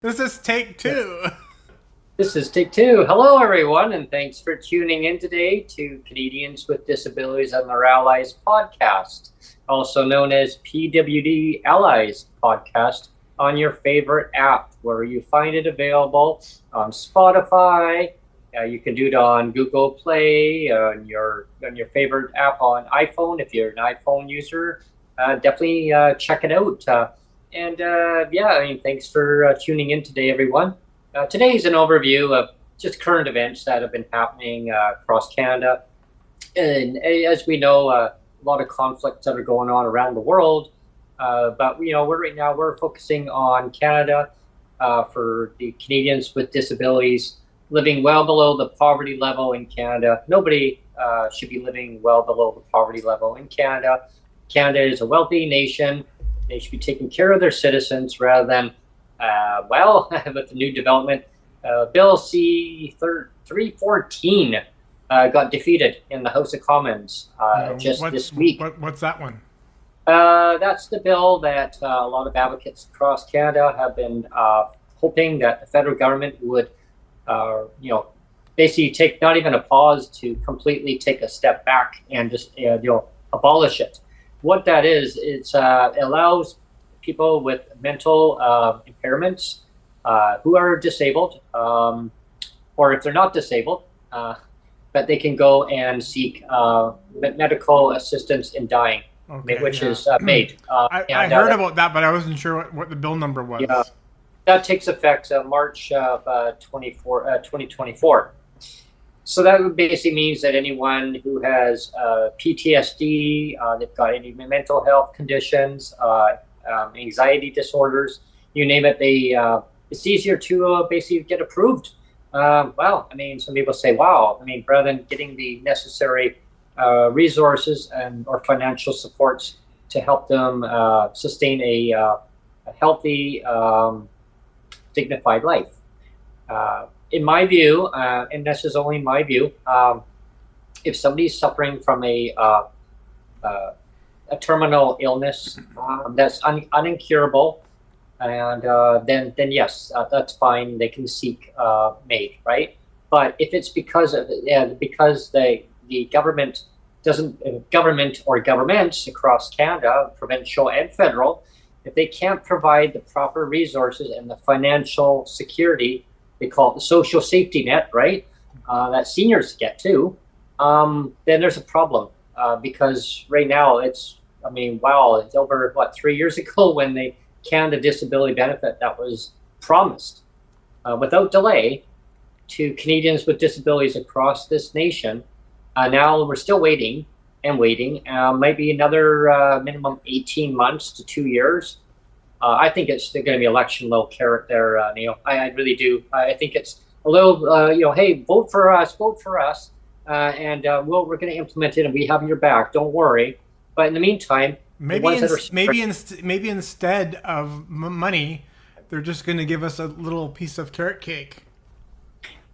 This is take two. This is take two. Hello, everyone, and thanks for tuning in today to Canadians with Disabilities and Their Allies podcast, also known as PWD Allies podcast, on your favorite app, where you find it available on Spotify. You can do it on Google Play, on your favorite app on iPhone. If you're an iPhone user, definitely check it out. Thanks for tuning in today, everyone. Today is an overview of just current events that have been happening across Canada. And as we know, a lot of conflicts that are going on around the world. But we're focusing on Canada for the Canadians with disabilities living well below the poverty level in Canada. Nobody should be living well below the poverty level in Canada. Canada is a wealthy nation. They should be taking care of their citizens rather than, with the new development, Bill C-314 got defeated in the House of Commons this week. What's that one? That's the bill that a lot of advocates across Canada have been hoping that the federal government would, basically take not even a pause to completely take a step back and just, abolish it. What that is, it allows people with mental impairments who are disabled, or if they're not disabled, that they can go and seek medical assistance in dying, which is made. I heard about that, but I wasn't sure what the bill number was. Yeah, that takes effect March of 2024. So that basically means that anyone who has PTSD, they've got any mental health conditions, anxiety disorders, you name it, it's easier to basically get approved. Some people say, wow, rather than getting the necessary resources or financial supports to help them sustain a healthy, dignified life. In my view, and this is only my view, if somebody's suffering from a terminal illness that's unincurable, and then yes, that's fine. They can seek aid, right? But if it's because the government or governments across Canada, provincial and federal, if they can't provide the proper resources and the financial security, they call it the social safety net, right? That seniors get too. Then there's a problem because right now it's over 3 years ago when the Canada Disability Benefit that was promised without delay to Canadians with disabilities across this nation. Now we're still waiting. Might be another minimum 18 months to 2 years. I think it's going to be election low carrot there, Neil. I really do. I think it's a little, hey, vote for us, and we're going to implement it, and we have your back. Don't worry. But in the meantime, maybe instead of money, they're just going to give us a little piece of carrot cake.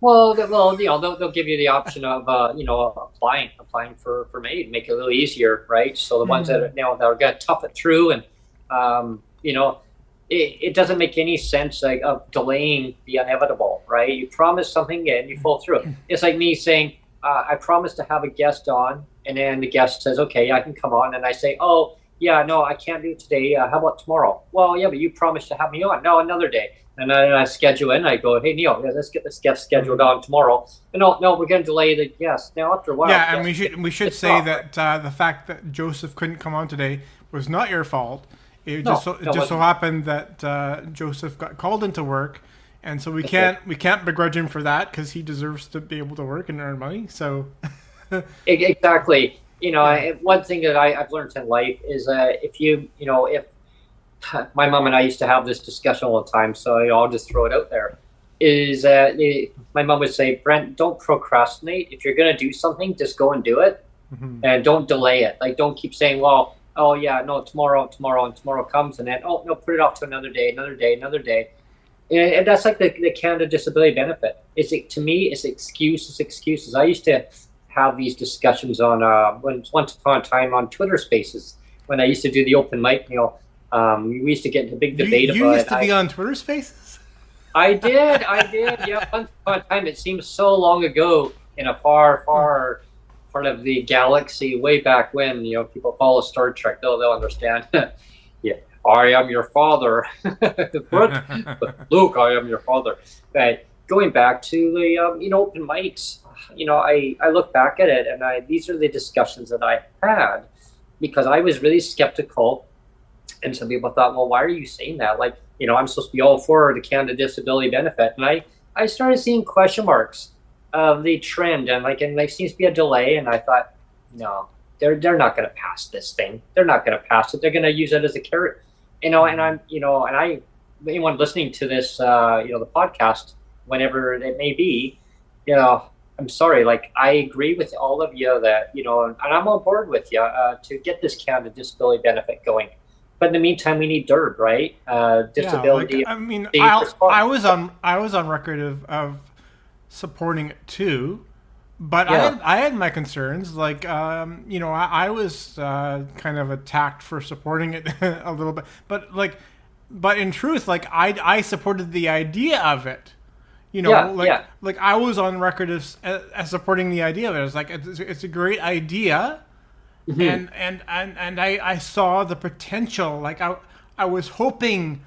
Well, they'll give you the option of applying for MAID, make it a little easier, right? So the ones that are going to tough it through, and it doesn't make any sense of delaying the inevitable, right? You promise something and you follow through. It's like me saying, I promised to have a guest on, and then the guest says, okay, I can come on, and I say, oh, yeah, no, I can't do it today. How about tomorrow? Well, yeah, but you promised to have me on. No, another day. And then I schedule in. I go, hey Neil, let's get this guest scheduled on tomorrow. And no, we're going to delay the guest. Now after a while, Yeah, and we should it's say off, right? that the fact that Joseph couldn't come on today was not your fault. It No, just no, so happened that Joseph got called into work, and so we can't begrudge him for that because he deserves to be able to work and earn money. So exactly. You know, yeah. one thing that I've learned in life is if my mom and I used to have this discussion all the time, so I'll just throw it out there. Is my mom would say, Brent, don't procrastinate. If you're gonna do something, just go and do it, Mhm. and don't delay it. Like, don't keep saying, well, oh yeah, no, tomorrow, and tomorrow comes, and then oh no, put it off to another day, another day, another day. And that's like the Canada Disability Benefit. To me, it's excuses. I used to have these discussions on once upon a time on Twitter Spaces when I used to do the open mic. We used to get into a big debate You about used it. to be on Twitter Spaces. I did. Yeah, once upon a time. It seems so long ago in a far, far part of the galaxy, way back when. People follow Star Trek. They'll understand. Yeah, I am your father. What? Luke, I am your father. But going back to the open mics, I look back at it, and these are the discussions that I had because I was really skeptical, and some people thought, well, why are you saying that? Like, I'm supposed to be all for the Canada Disability Benefit, and I started seeing question marks of the trend, and there seems to be a delay, and I thought, no, they're not going to pass this thing. They're not going to pass it. They're going to use it as a carrot, and anyone listening to this, the podcast, whenever it may be, I'm sorry. Like, I agree with all of you that, and I'm on board with you to get this Canada Disability Benefit going. But in the meantime, we need DIRB, right? Yeah, like Disability. I mean, Safe I was on record of supporting it too, but Yeah. I had my concerns. Like I was kind of attacked for supporting it a little bit, but in truth, like I supported the idea of it. Yeah. Yeah. Like I was on record as supporting the idea of it. It's like it's a great idea, Hmm. and I saw the potential. Like I was hoping,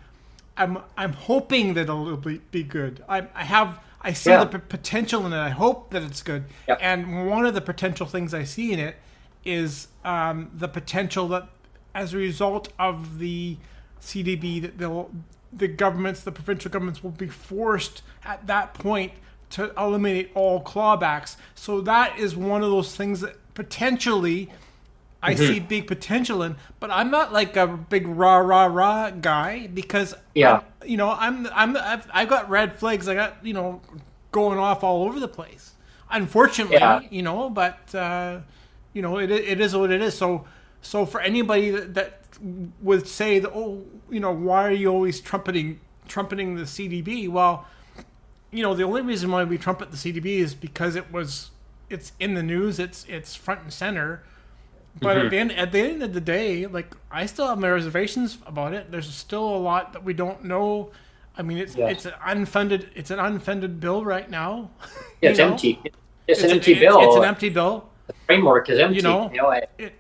I'm hoping that it'll be good. I see Yeah. the potential in it. I hope that it's good. Yeah. And one of the potential things I see in it is the potential that as a result of the CDB that the provincial governments will be forced at that point to eliminate all clawbacks. So that is one of those things that potentially I see big potential in, but I'm not like a big rah guy because Yeah. I've got red flags. I got going off all over the place. Unfortunately, Yeah. but it is what it is. So for anybody that would say that, why are you always trumpeting the CDB? Well, the only reason why we trumpet the CDB is because it's in the news. It's front and center. But at the end of the day, like I still have my reservations about it. There's still a lot that we don't know. I mean, it's an unfunded bill right now. Yeah, it's empty. It's an empty It's bill. an empty bill. The framework is empty.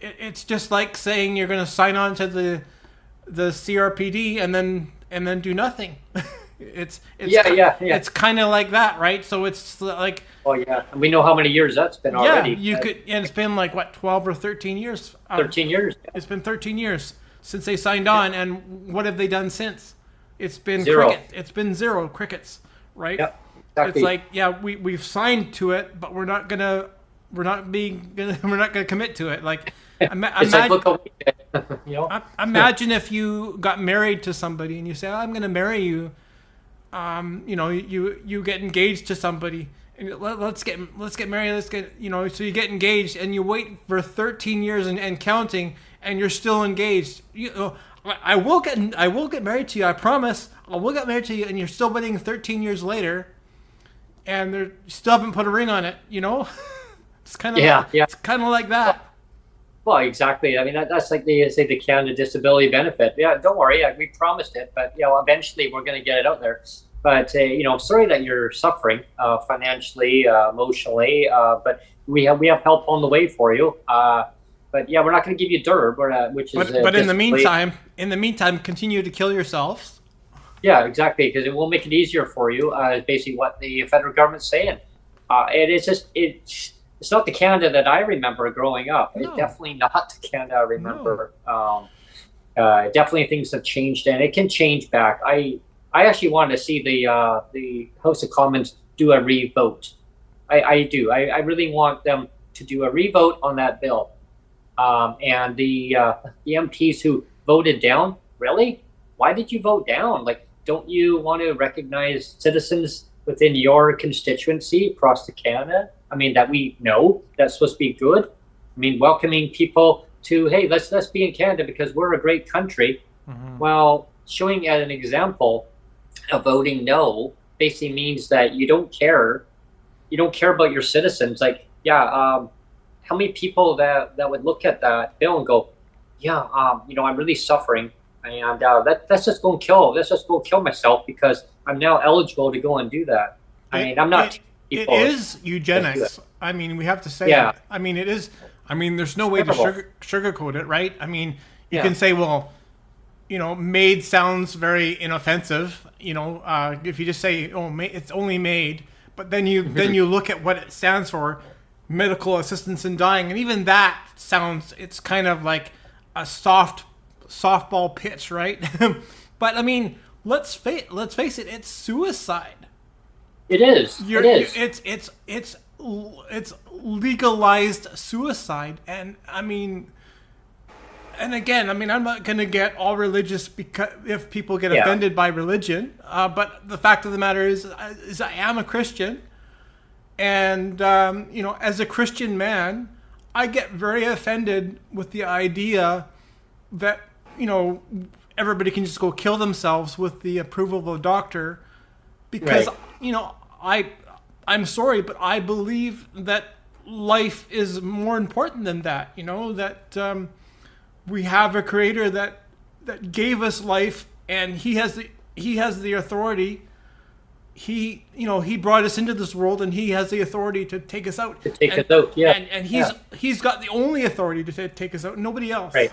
It's just like saying you're going to sign on to the CRPD and then do nothing. It's Yeah. It's kind of like that, right? So it's like. Oh yeah, and we know how many years that's been already. Yeah, and it's been like what 12 or 13 years. 13 years. It's been 13 years since they signed on, and what have they done since? It's been Zero. It's been zero crickets, right? Yeah, exactly. It's like we've signed to it, but we're not gonna commit to it. Like It's like, look how we did. imagine if you got married to somebody and you say, I'm gonna marry you. You get engaged to somebody. And let's get married. So you get engaged and you wait for 13 years and counting, and you're still engaged. I will get married to you. I promise. I will get married to you, and you're still waiting 13 years later, and you still haven't put a ring on it. It's kind of It's kind of like that. Well, exactly. I mean, that's like they say the Canada Disability Benefit. Yeah, don't worry. We promised it, but eventually we're going to get it out there. But I'm sorry that you're suffering financially, emotionally. But we have help on the way for you. but yeah, we're not going to give you DERB, which is But basically. in the meantime, continue to kill yourselves. Yeah, exactly, because it will make it easier for you. Basically, what the federal government's saying. It is just it's not the Canada that I remember growing up. It's No, definitely not the Canada I no. remember. Definitely things have changed, and it can change back. I actually wanted to see the House of Commons do a revote. I do. I really want them to do a revote on that bill. And the MPs who voted down, really? Why did you vote down? Like, don't you want to recognize citizens within your constituency across the Canada? I mean, that we know that's supposed to be good. I mean, welcoming people to, hey, let's be in Canada because we're a great country. Hmm. Well, showing as an example of voting no basically means that you don't care. You don't care about your citizens. Like, yeah, how many people that would look at that bill and go, yeah, I'm really suffering, and let's just go and kill. Let's just go kill myself because I'm now eligible to go and do that. I It mean, I'm not it telling it people is to do it. eugenics. I mean, we have to say Yeah, it. I mean, it is. I mean, there's no it's way to terrible. sugarcoat it, right? I mean, you Yeah, can say, well, maid sounds very inoffensive. If you just say, oh, it's only maid, but then you look at what it stands for, medical assistance in dying, and even that sounds, it's kind of like a softball pitch, right? But I mean, let's face it, it's suicide. it is. It is. It's legalized suicide, and I mean, and again, I mean, I'm not gonna get all religious because if people get Yeah, offended by religion, but the fact of the matter is I am a Christian, and as a Christian man, I get very offended with the idea that you know everybody can just go kill themselves with the approval of a doctor because right. you know I I'm sorry, but I believe that life is more important than that. That we have a creator that gave us life, and he has the authority. He brought us into this world, and he has the authority to take us out. To take And us out. Yeah, and yeah, he's got the only authority to take us out. Nobody else. right.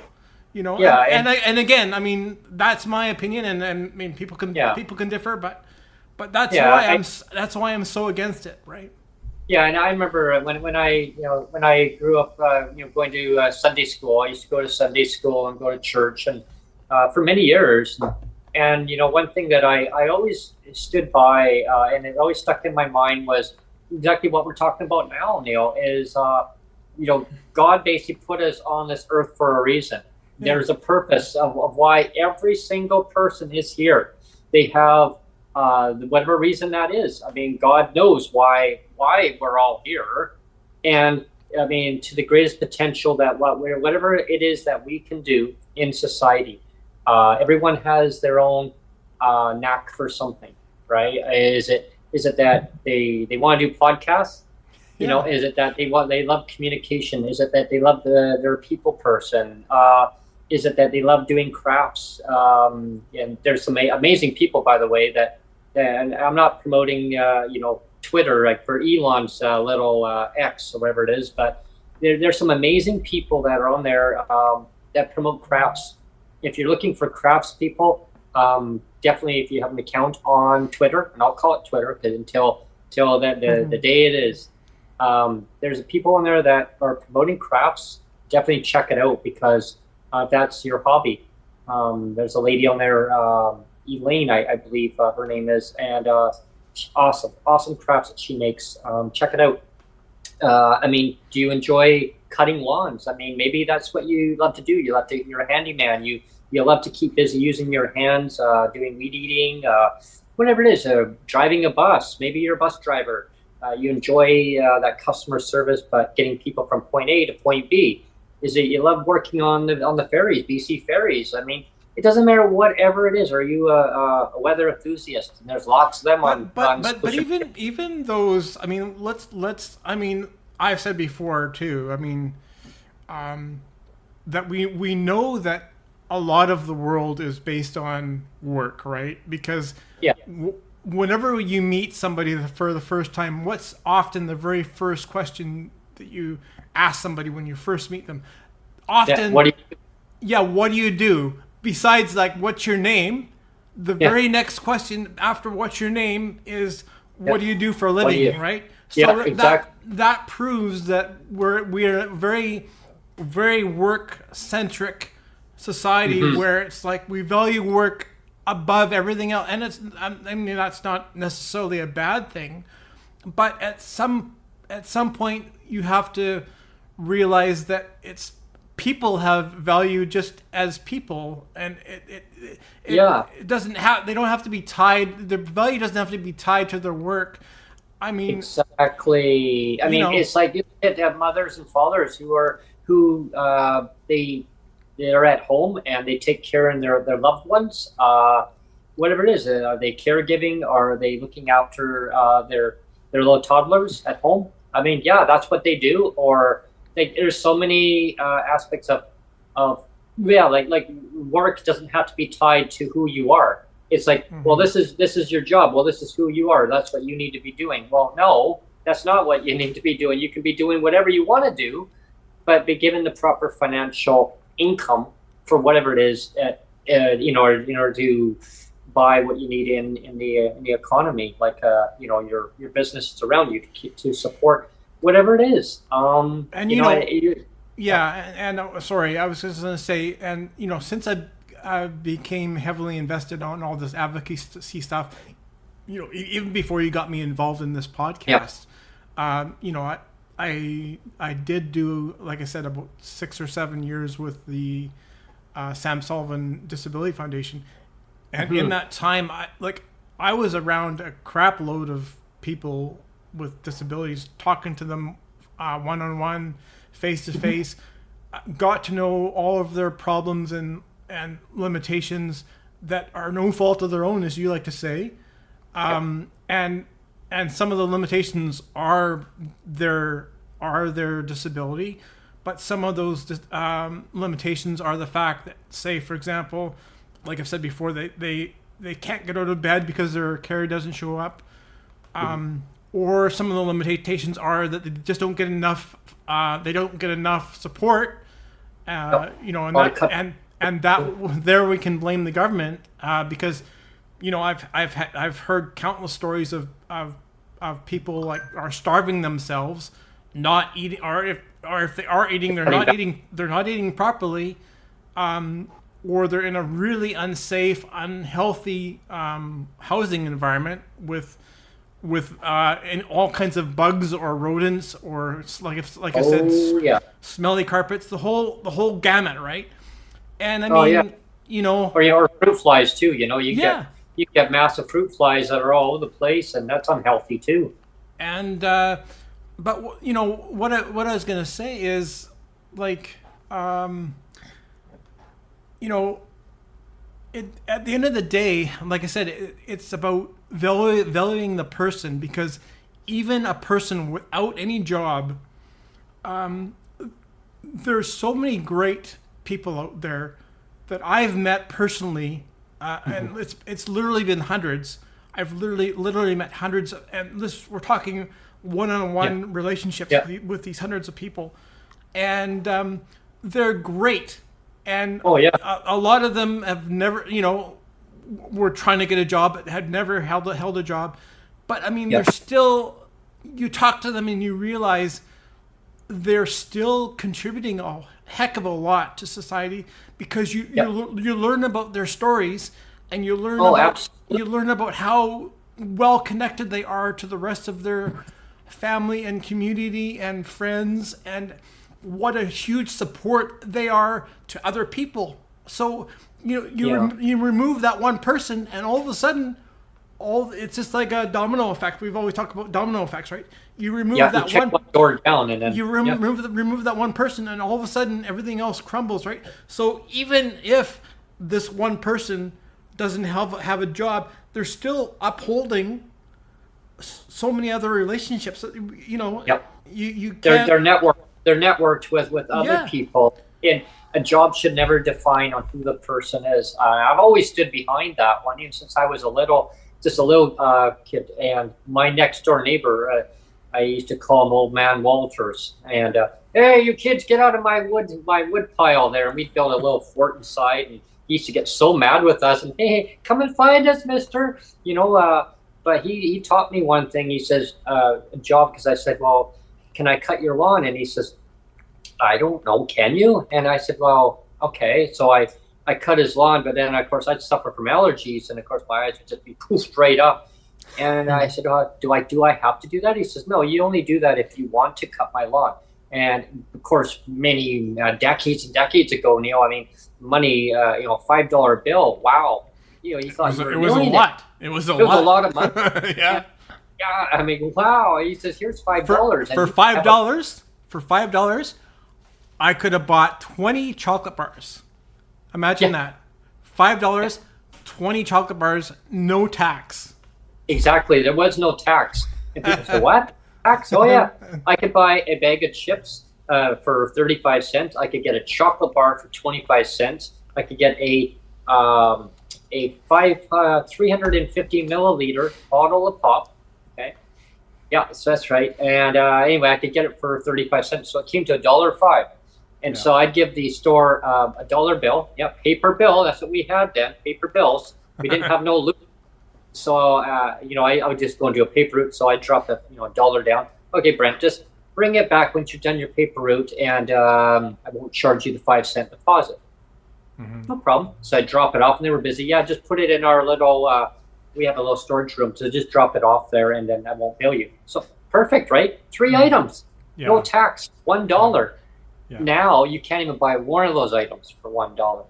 Yeah, And again, I mean, that's my opinion, and I mean, yeah, people can differ, but that's yeah. why I'm so against it, right? Yeah, and I remember when I grew up, going to Sunday school. I used to go to Sunday school and go to church, and for many years. And one thing that I always stood by, and it always stuck in my mind was exactly what we're talking about now, Neil. Is God basically put us on this earth for a reason. Yeah. There's a purpose of why every single person is here. They have whatever reason that is. I mean, God knows why we're all here, and I mean, to the greatest potential that whatever it is that we can do in society. Everyone has their own knack for something, right? Is it that they want to do podcasts? Yeah. Is it that they love communication? Is it that they love they're a people person? Is it that they love doing crafts? And there's some amazing people, by the way, and I'm not promoting Twitter like for Elon's little X or whatever it is, but there's some amazing people that are on there that promote crafts. If you're looking for crafts people, definitely if you have an account on Twitter, and I'll call it Twitter because until the day it is, there's people on there that are promoting crafts. Definitely check it out because if that's your hobby. There's a lady on there, Elaine, I believe her name is, and awesome crafts that she makes. Check it out. I mean, do you enjoy cutting lawns? I mean, maybe that's what you love to do. You're a handyman. You love to keep busy using your hands, doing weed eating, whatever it is. Driving a bus. Maybe you're a bus driver. You enjoy that customer service, but getting people from point A to point B. Is it you love working on the ferries, BC ferries? I mean, it doesn't matter whatever it is. Are you a weather enthusiast? And there's lots of them on But social media. even those, I mean, let's I mean, I've said before too. I mean, that we know that a lot of the world is based on work, right? Because Yeah, whenever you meet somebody for the first time, what's often the very first question that you ask somebody when you first meet them? often, What do you, yeah, what do you do besides like what's your name? The very next question after what's your name is what do you do for a living, right? So Yeah, exactly. that proves that we're a very, very work centric society where it's like we value work above everything else, and I mean that's not necessarily a bad thing, but at some point you have to realize that it's people have value just as people, and it doesn't have, they don't have to be tied, their value doesn't have to be tied to their work. I mean, exactly. I mean, it's like you have mothers and fathers who they're at home and they take care of their loved ones. Whatever it is, are they caregiving? Are they looking after their little toddlers at home? I mean, yeah, that's what they do. Or there's so many aspects of like work doesn't have to be tied to who you are. It's like, well, this is your job. Well, this is who you are. That's what you need to be doing. Well, no, that's not what you need to be doing. You can be doing whatever you want to do, but be given the proper financial income for whatever it is, in order to buy what you need in the economy, like your businesses around you to support whatever it is. And sorry, I was just going to say, and since I became heavily invested on all this advocacy stuff, even before you got me involved in this podcast, I did do, like I said, about 6 or 7 years with the Sam Sullivan Disability Foundation, and in that time, I was around a crap load of people with disabilities, talking to them one-on-one, face-to-face, got to know all of their problems and limitations that are no fault of their own, as you like to say, and some of the limitations are their disability, but some of those limitations are the fact that, say, for example, like I've said before, they can't get out of bed because their carrier doesn't show up, or some of the limitations are that they just don't get enough. They don't get enough support, and that there we can blame the government, because I've heard countless stories of people like are starving themselves, not eating, or if they are eating, they're not eating properly, or they're in a really unsafe, unhealthy housing environment with in all kinds of bugs or rodents, or I said, smelly carpets, the whole gamut, right? And I mean, or fruit flies too. You get massive fruit flies that are all over the place, and that's unhealthy too. And but what I was gonna say is, like, at the end of the day, like I said, it's about valuing the person, because even a person without any job, there's so many great people out there that I've met personally, and it's literally been hundreds. I've literally met hundreds, and we're talking one-on-one relationships with these hundreds of people, and they're great. And a lot of them have never, were trying to get a job, had never held a job, but I mean, they're still. You talk to them and you realize they're still contributing a heck of a lot to society, because you learn about their stories, and you learn about how well connected they are to the rest of their family and community and friends, and what a huge support they are to other people. So you remove that one person, and all of a sudden, it's just like a domino effect. We've always talked about domino effects, right? You remove that one door down, and then you remove that one person, and all of a sudden everything else crumbles, right? So even if this one person doesn't have a job, they're still upholding so many other relationships. You can't. They're networked with other people, and a job should never define on who the person is. I've always stood behind that one, even since I was a little kid. And my next door neighbor, I used to call him Old Man Walters, and hey, you kids, get out of my wood pile there. And we'd build a little fort inside, and he used to get so mad with us. And hey, come and find us, Mister. But he taught me one thing. He says, a job, because I said, well, can I cut your lawn? And he says, I don't know, can you? And I said, well, okay. So I cut his lawn, but then of course I'd suffer from allergies, and of course my eyes would just be poofed right up. And I said, do I have to do that? He says, no, you only do that if you want to cut my lawn. And of course, many decades and decades ago, Neil, I mean, money, $5 bill. Wow. You thought it was a lot. It was a lot of money. Yeah. Yeah. I mean, wow. He says, here's $5. For $5, $5, I could have bought 20 chocolate bars. Imagine that. $5, 20 chocolate bars, no tax. Exactly. There was no tax. And people say, what? Tax? Oh, yeah. I could buy a bag of chips for 35 cents. I could get a chocolate bar for 25 cents. I could get a 350 milliliter bottle of pop. Okay. Yeah, so that's right. And anyway, I could get it for 35 cents. So it came to $1.05. And so I'd give the store a dollar bill. Yeah, paper bill. That's what we had then, paper bills. We didn't have no loop. So, I would just go and do a paper route. So I'd drop a dollar down. Okay, Brent, just bring it back once you've done your paper route, and I won't charge you the 5-cent deposit. Mm-hmm. No problem. So I'd drop it off, and they were busy. Yeah, just put it in our little, we have a little storage room. So just drop it off there, and then I won't bill you. So perfect, right? 3 items. Yeah. No tax, $1. Yeah. Now you can't even buy one of those items for $1.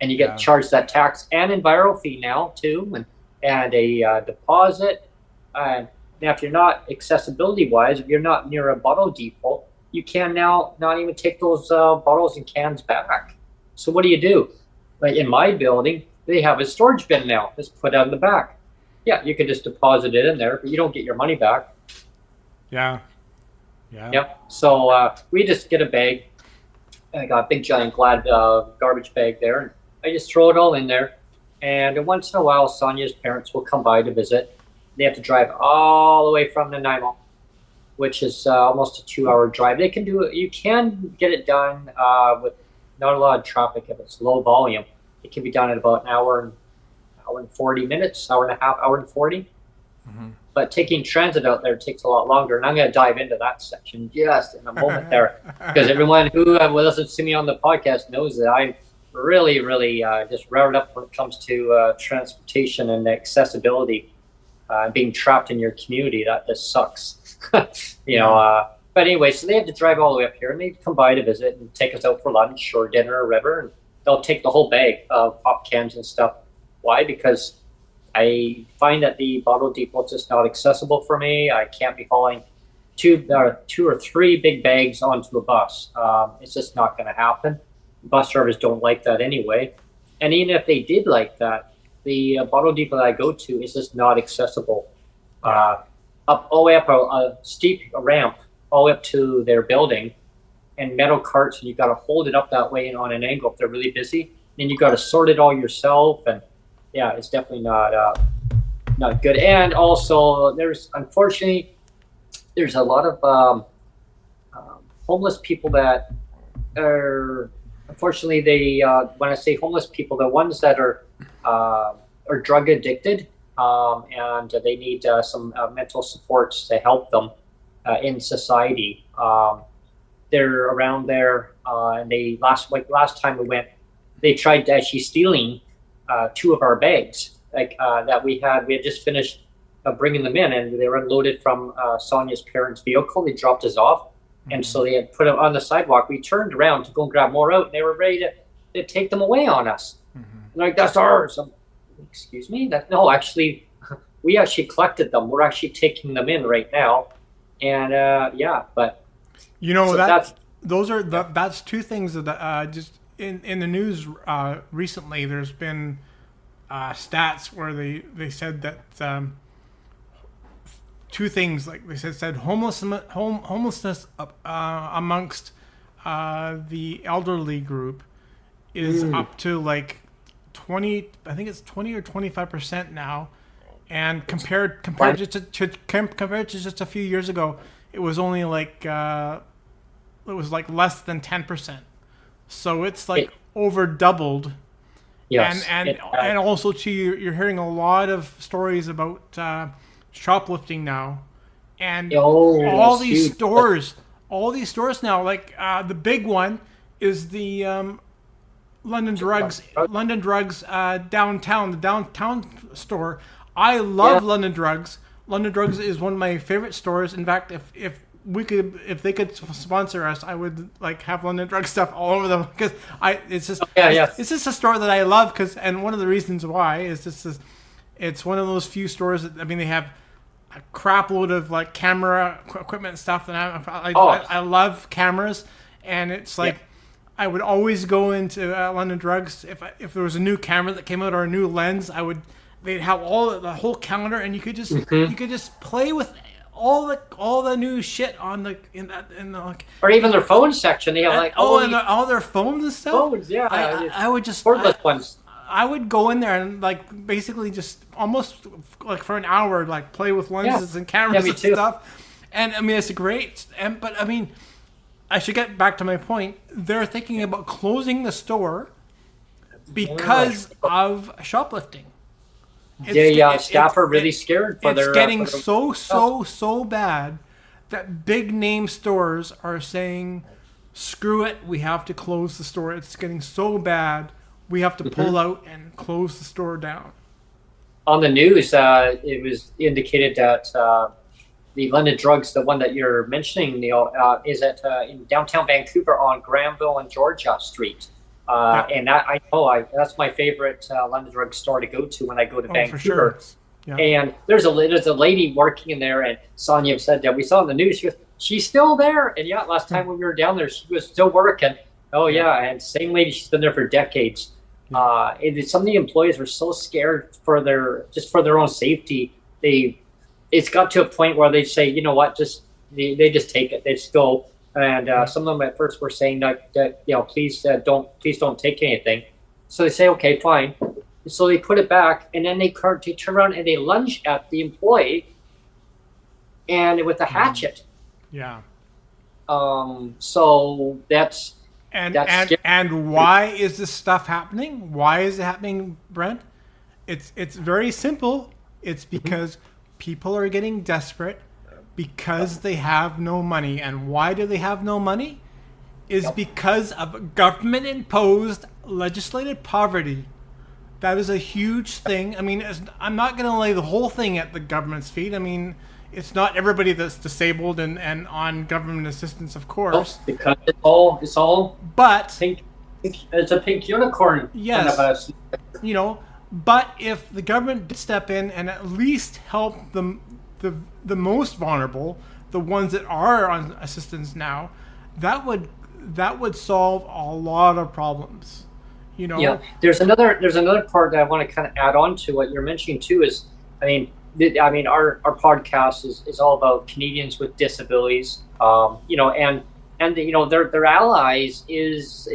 And you get charged that tax and enviro fee now, too, and a deposit. Now, if you're not accessibility-wise, if you're not near a bottle depot, you can now not even take those bottles and cans back. So what do? Like in my building, they have a storage bin now. It's put out in the back. Yeah, you can just deposit it in there, but you don't get your money back. Yeah. Yep. So we just get a bag. I got a big giant Glad garbage bag there, and I just throw it all in there. And once in a while, Sonia's parents will come by to visit. They have to drive all the way from Nanaimo, which is almost a 2-hour drive. They can do it. You can get it done with not a lot of traffic if it's low volume. It can be done in about an hour and 40 minutes, hour and a half, hour and 40. Mm-hmm. But taking transit out there takes a lot longer, and I'm going to dive into that section just in a moment there, because everyone who listens to me on the podcast knows that I'm really, really just riled up when it comes to transportation and accessibility. Being trapped in your community, that just sucks. But anyway, so they have to drive all the way up here, and they come by to visit and take us out for lunch or dinner or whatever, and they'll take the whole bag of pop cans and stuff. Why? Because I find that the bottle depot is just not accessible for me. I can't be hauling two or three big bags onto a bus. It's just not going to happen. Bus drivers don't like that anyway. And even if they did like that, the bottle depot that I go to is just not accessible. Up all the way up a steep ramp, all the way up to their building, and metal carts, and you've got to hold it up that way and on an angle if they're really busy. Then you've got to sort it all yourself, and yeah, it's definitely not good. And also, unfortunately, there's a lot of homeless people that are, unfortunately, when I say homeless people, the ones that are drug addicted, and they need some mental supports to help them in society. They're around there, and last time we went, they tried actually stealing 2 of our bags that we had. We had just finished bringing them in, and they were unloaded from Sonia's parents' vehicle. They dropped us off, and so they had put them on the sidewalk. We turned around to go and grab more out, and they were ready to take them away on us. Mm-hmm. Like, that's ours. Excuse me? No, actually, we actually collected them. We're actually taking them in right now, and but so that's 2 things that just in the news recently. There's been stats where they said that 2 things, like they said homelessness amongst the elderly group is up to like 20. I think it's 20 or 25% now, and compared to just a few years ago, it was only like like less than 10%. So it's like It- over doubled. Yes. And also too, you're hearing a lot of stories about shoplifting now, and all these stores now. Like the big one is the London Drugs downtown, the downtown store. I love London Drugs. London Drugs is one of my favorite stores. In fact, if they could sponsor us, I would like have London Drug stuff all over them, because it's just a store that I love, and one of the reasons why is it's one of those few stores that, I mean, they have a crap load of like camera equipment and stuff, and I love cameras, and it's like I would always go into London Drugs if there was a new camera that came out or a new lens. They'd have the whole counter, and you could just play with all the new shit on in the like, or even their phone section. They have like all their phones and stuff. Phones, yeah. I would just cordless ones. I would go in there and like basically just almost like for an hour like play with lenses and cameras and stuff. And I mean, it's great. But I mean, I should get back to my point. They're thinking about closing the store because of shoplifting. Staff are really scared for their. It's getting so bad that big name stores are saying, "Screw it, we have to close the store." It's getting so bad, we have to pull out and close the store down. On the news, it was indicated that the London Drugs, the one that you're mentioning, Neil, is in downtown Vancouver on Granville and Georgia Street. And I know that's my favorite London Drug store to go to when I go to Vancouver. For sure. Yeah. And there's a lady working in there, and Sonia said that we saw in the news. She goes, "She's still there." And last time when we were down there, she was still working. Oh yeah, and same lady. She's been there for decades. Some of the employees were so scared for their own safety. It's got to a point where they say, you know what, they just take it. They just go. And some of them at first were saying that please don't take anything. So they say, okay, fine. So they put it back, and then they turn around and they lunge at the employee, and with a hatchet. Yeah. So that's and why is this stuff happening? Why is it happening, Brent? It's very simple. It's because people are getting desperate because they have no money. And why do they have no money? Is because of government-imposed legislated poverty. That is a huge thing. I mean, I'm not going to lay the whole thing at the government's feet. I mean, it's not everybody that's disabled and on government assistance, of course. Because it's all but pink. It's a pink unicorn. Yes. But if the government did step in and at least help the most vulnerable, the ones that are on assistance now, that would solve a lot of problems. Yeah, there's another part that I want to kind of add on to what you're mentioning too. Is our podcast is all about Canadians with disabilities. And their allies is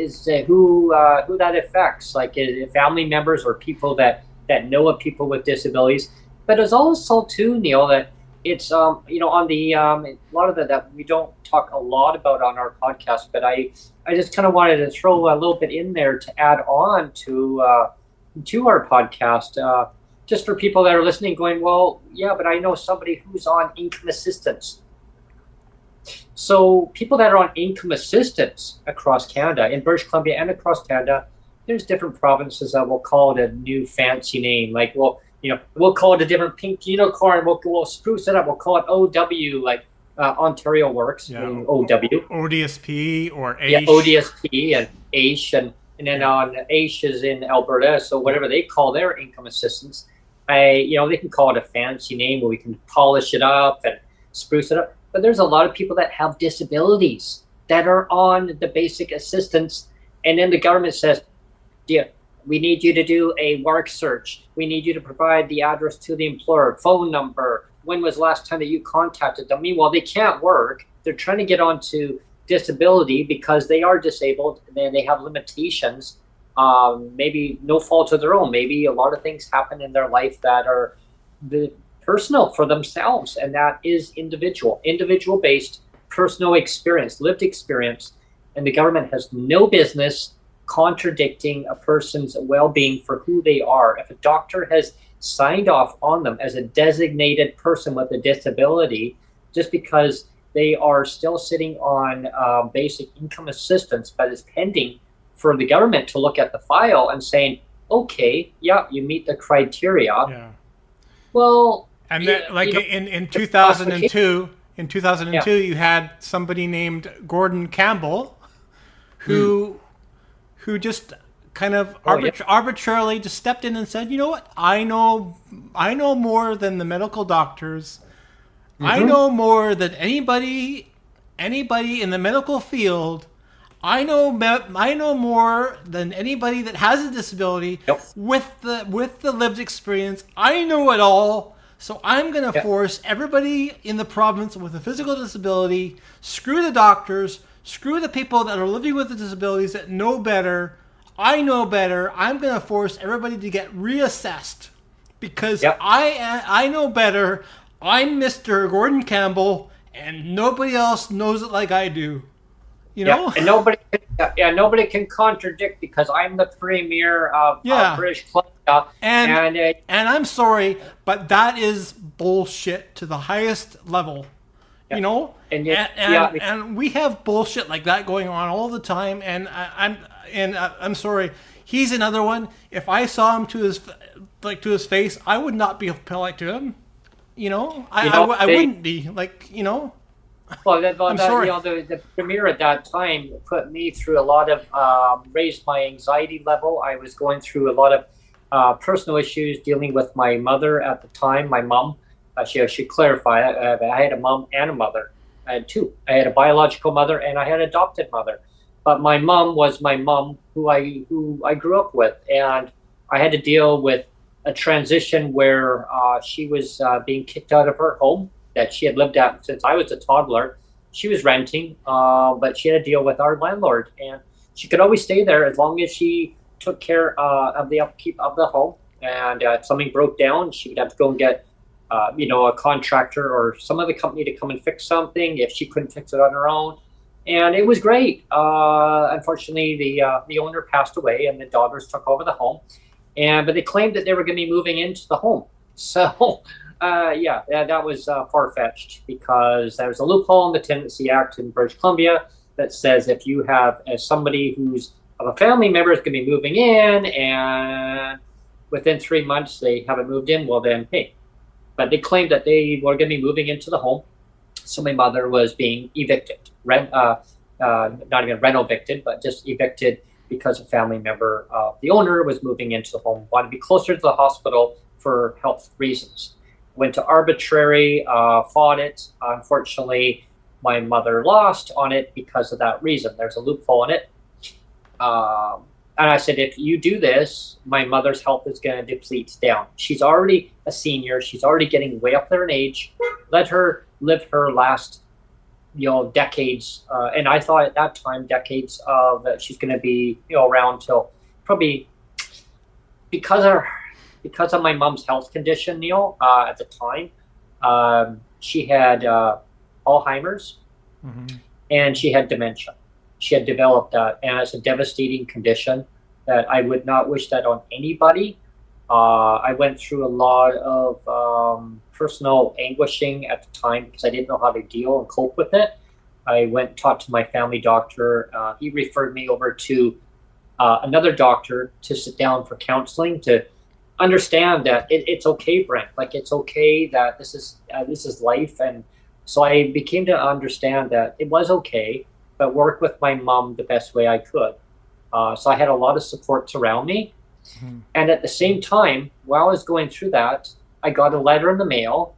who that affects, like family members or people that know of people with disabilities. But it's also too, Neil, that it's on the a lot of that we don't talk a lot about on our podcast, but I just kind of wanted to throw a little bit in there to add on to our podcast, just for people that are listening, going, well, yeah, but I know somebody who's on income assistance. So people that are on income assistance across Canada, in British Columbia and across Canada, there's different provinces that will call it a new fancy name, like we'll call it a different pink unicorn. We'll spruce it up. We'll call it OW, like Ontario Works, OW. ODSP or AISH. Yeah, ODSP and AISH, and then on AISH is in Alberta. So whatever they call their income assistance, they can call it a fancy name, or we can polish it up and spruce it up. But there's a lot of people that have disabilities that are on the basic assistance, and then the government says, "Dear, we need you to do a work search. We need you to provide the address to the employer, phone number. When was the last time that you contacted them?" Meanwhile, they can't work. They're trying to get onto disability because they are disabled and they have limitations. Maybe no fault of their own. Maybe a lot of things happen in their life that are personal for themselves, and that is individual-based personal experience, lived experience, and the government has no business contradicting a person's well-being for who they are. If a doctor has signed off on them as a designated person with a disability, just because they are still sitting on basic income assistance, but it's pending for the government to look at the file and saying, okay, yeah, you meet the criteria. Yeah. Well, and that, like in 2002, you had somebody named Gordon Campbell, who just kind of arbitrarily just stepped in and said, you know what, I know more than the medical doctors. I know more than anybody in the medical field. I know more than anybody that has a disability with the lived experience. I know it all. So I'm going to force everybody in the province with a physical disability, screw the doctors, screw the people that are living with the disabilities that know better. I know better. I'm going to force everybody to get reassessed because I know better. I'm Mr. Gordon Campbell, and nobody else knows it like I do. You know, and nobody can contradict because I'm the premier of British Columbia. And I'm sorry, but that is bullshit to the highest level. You know, and we have bullshit like that going on all the time. And I'm sorry, he's another one. If I saw him to his face, I would not be polite to him. You know, I wouldn't be like, you know. Well, the premier at that time put me through a lot of, raised my anxiety level. I was going through a lot of personal issues dealing with my mother at the time, my mom. I should clarify, I had a mom and a mother. I had two. I had a biological mother and I had an adopted mother. But my mom was my mom who I grew up with. And I had to deal with a transition where she was being kicked out of her home that she had lived at since I was a toddler. She was renting, but she had to deal with our landlord. And she could always stay there as long as she took care of the upkeep of the home. And if something broke down, she would have to go and get a contractor or some other company to come and fix something if she couldn't fix it on her own. And it was great. Unfortunately, the owner passed away and the daughters took over the home. But they claimed that they were going to be moving into the home. So, that was far-fetched because there's a loophole in the Tenancy Act in British Columbia that says if you have somebody who's of a family member is going to be moving in and within 3 months they haven't moved in, well then, hey. But they claimed that they were going to be moving into the home. So my mother was being evicted. Not even rental evicted, but just evicted because a family member of the owner was moving into the home, wanted to be closer to the hospital for health reasons. Went to arbitrary, fought it. Unfortunately, my mother lost on it because of that reason. There's a loophole in it. And I said, if you do this, my mother's health is going to deplete down. She's already a senior. She's already getting way up there in age. Let her live her last, decades. And I thought at that time, decades of that she's going to be, around till probably because of my mom's health condition, Neil, at the time, she had Alzheimer's and she had dementia. She had developed that, and it's a devastating condition that I would not wish that on anybody. I went through a lot of personal anguishing at the time because I didn't know how to deal and cope with it. I went and talked to my family doctor. He referred me over to another doctor to sit down for counseling to understand that it's okay, Brent. Like, it's okay that this is life. And so I became to understand that it was okay, but work with my mom the best way I could. So I had a lot of supports around me. And at the same time, while I was going through that, I got a letter in the mail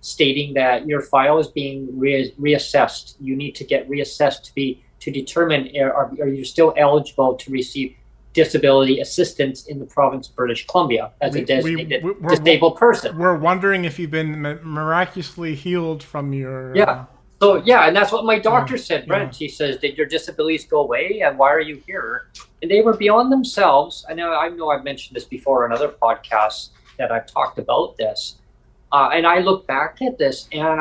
stating that your file is being reassessed. You need to get reassessed to determine are you still eligible to receive disability assistance in the province of British Columbia as a designated disabled person. We're wondering if you've been miraculously healed from your... So, and that's what my doctor said, Brent. He says, did your disabilities go away? And why are you here? And they were beyond themselves. I know I've mentioned this before in other podcasts that I've talked about this. And I look back at this and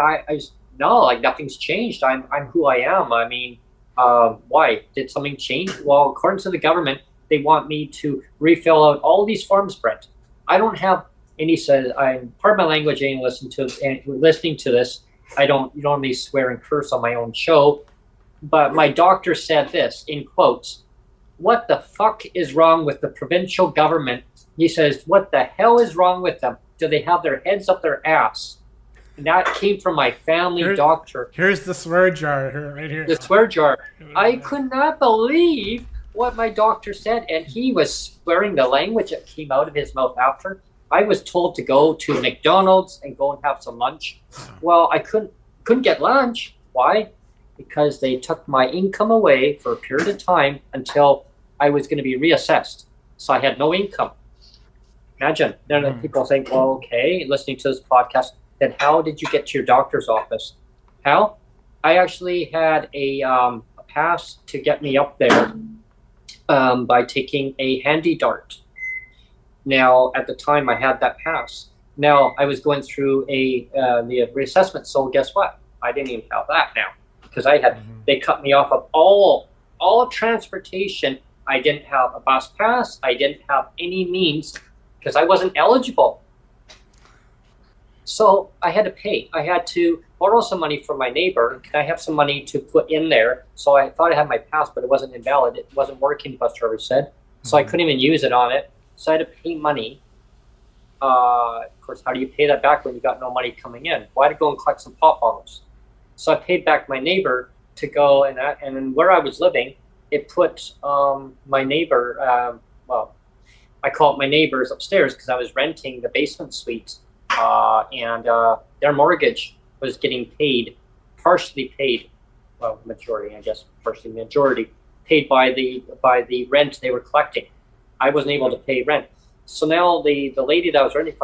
no, like nothing's changed. I'm who I am. I mean, why did something change? Well, according to the government, they want me to refill out all these forms, Brent. I don't have. And he said, I'm pardon my language, and listening to this. I don't normally swear and curse on my own show, but my doctor said this in quotes. What the fuck is wrong with the provincial government? He says, what the hell is wrong with them? Do they have their heads up their ass? And that came from my family doctor. Here's the swear jar right here. The swear jar. I could not believe what my doctor said, and he was swearing the language that came out of his mouth after. I was told to go to McDonald's and go and have some lunch. Well, I couldn't get lunch. Why? Because they took my income away for a period of time until I was going to be reassessed. So I had no income. Imagine. Then people think, well, okay, listening to this podcast, then how did you get to your doctor's office? How? I actually had a pass to get me up there by taking a handy dart. Now, at the time, I had that pass. Now, I was going through the reassessment, so guess what? I didn't even have that now because they cut me off of all transportation. I didn't have a bus pass. I didn't have any means because I wasn't eligible. So I had to pay. I had to borrow some money from my neighbor. Can I have some money to put in there? So I thought I had my pass, but it wasn't invalid. It wasn't working, bus driver said. So I couldn't even use it on it. So I had to pay money. Of course, how do you pay that back when you got no money coming in? Well, I had to go and collect some pop bottles. So I paid back my neighbor to go and then where I was living, it put my neighbor, well, I call it my neighbors upstairs because I was renting the basement suite, and their mortgage was getting paid, partially paid, well, majority, I guess, partially majority, paid by the rent they were collecting. I wasn't able to pay rent. So now the lady that I was renting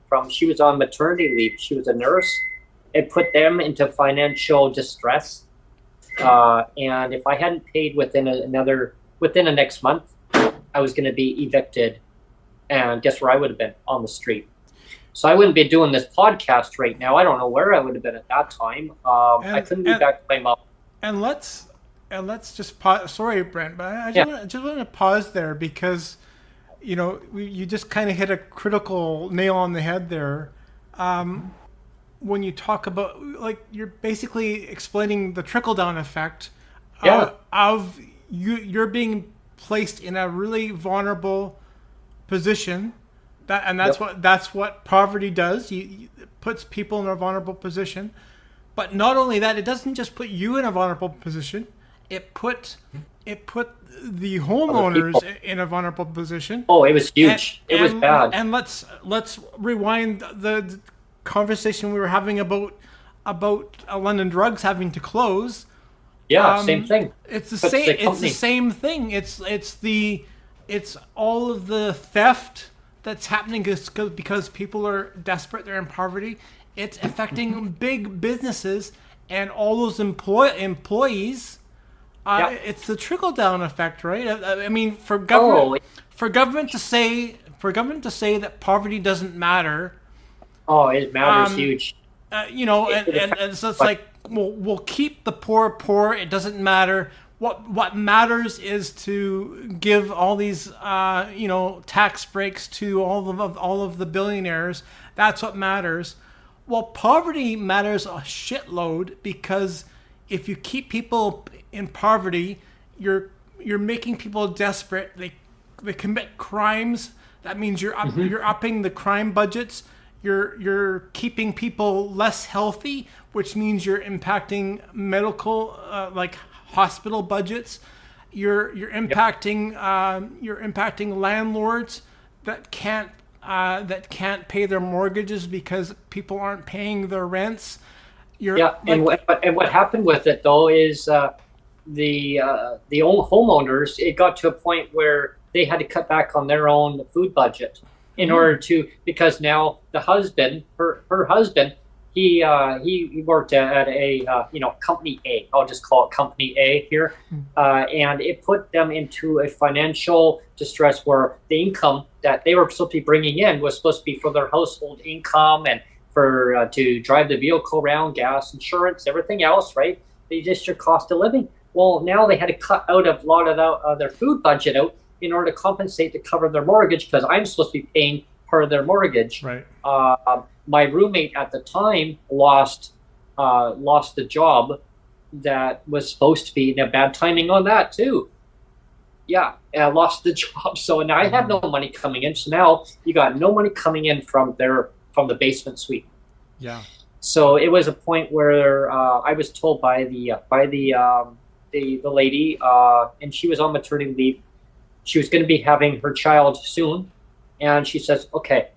from, she was on maternity leave. She was a nurse. It put them into financial distress. And if I hadn't paid within the next month, I was going to be evicted. And guess where I would have been? On the street. So I wouldn't be doing this podcast right now. I don't know where I would have been at that time. I couldn't be back to my mom. And let's just pause. Sorry, Brent, but I just want to pause there because, you know, you just kind of hit a critical nail on the head there. When you talk about, like, you're basically explaining the trickle-down effect of you're being placed in a really vulnerable position. That's what poverty does. It puts people in a vulnerable position. But not only that, it doesn't just put you in a vulnerable position. It put the homeowners in a vulnerable position. Oh, it was huge. It was bad. And let's rewind the conversation we were having about London Drugs having to close. Yeah, same thing. It's the same. It's the same thing. It's all of the theft that's happening because people are desperate. They're in poverty. It's affecting big businesses and all those employees. It's the trickle down effect, right? I mean, for government to say that poverty doesn't matter. Oh, it matters huge. You know, and so it's like we'll keep the poor. It doesn't matter. What matters is to give all these tax breaks to all of the billionaires. That's what matters. Well, poverty matters a shitload because if you keep people in poverty, you're making people desperate. They commit crimes. That means you're upping the crime budgets. You're keeping people less healthy, which means you're impacting medical like hospital budgets. You're impacting landlords that can't pay their mortgages because people aren't paying their rents. And what happened with it though is the old homeowners, it got to a point where they had to cut back on their own food budget in order to, because now the husband, her husband, he worked at a company A. I'll just call it company A here, and it put them into a financial distress where the income that they were supposed to be bringing in was supposed to be for their household income and for to drive the vehicle around, gas, insurance, everything else, right? They just your cost of living. Well, now they had to cut out a lot of their food budget out in order to compensate to cover their mortgage, because I'm supposed to be paying part of their mortgage. Right. My roommate at the time lost the job that was supposed to be. Now, bad timing on that too. Yeah, I lost the job. So now I have no money coming in. So now you got no money coming in from the basement suite. Yeah. So it was a point where I was told by the lady, and she was on maternity leave. She was going to be having her child soon, and she says, "Okay,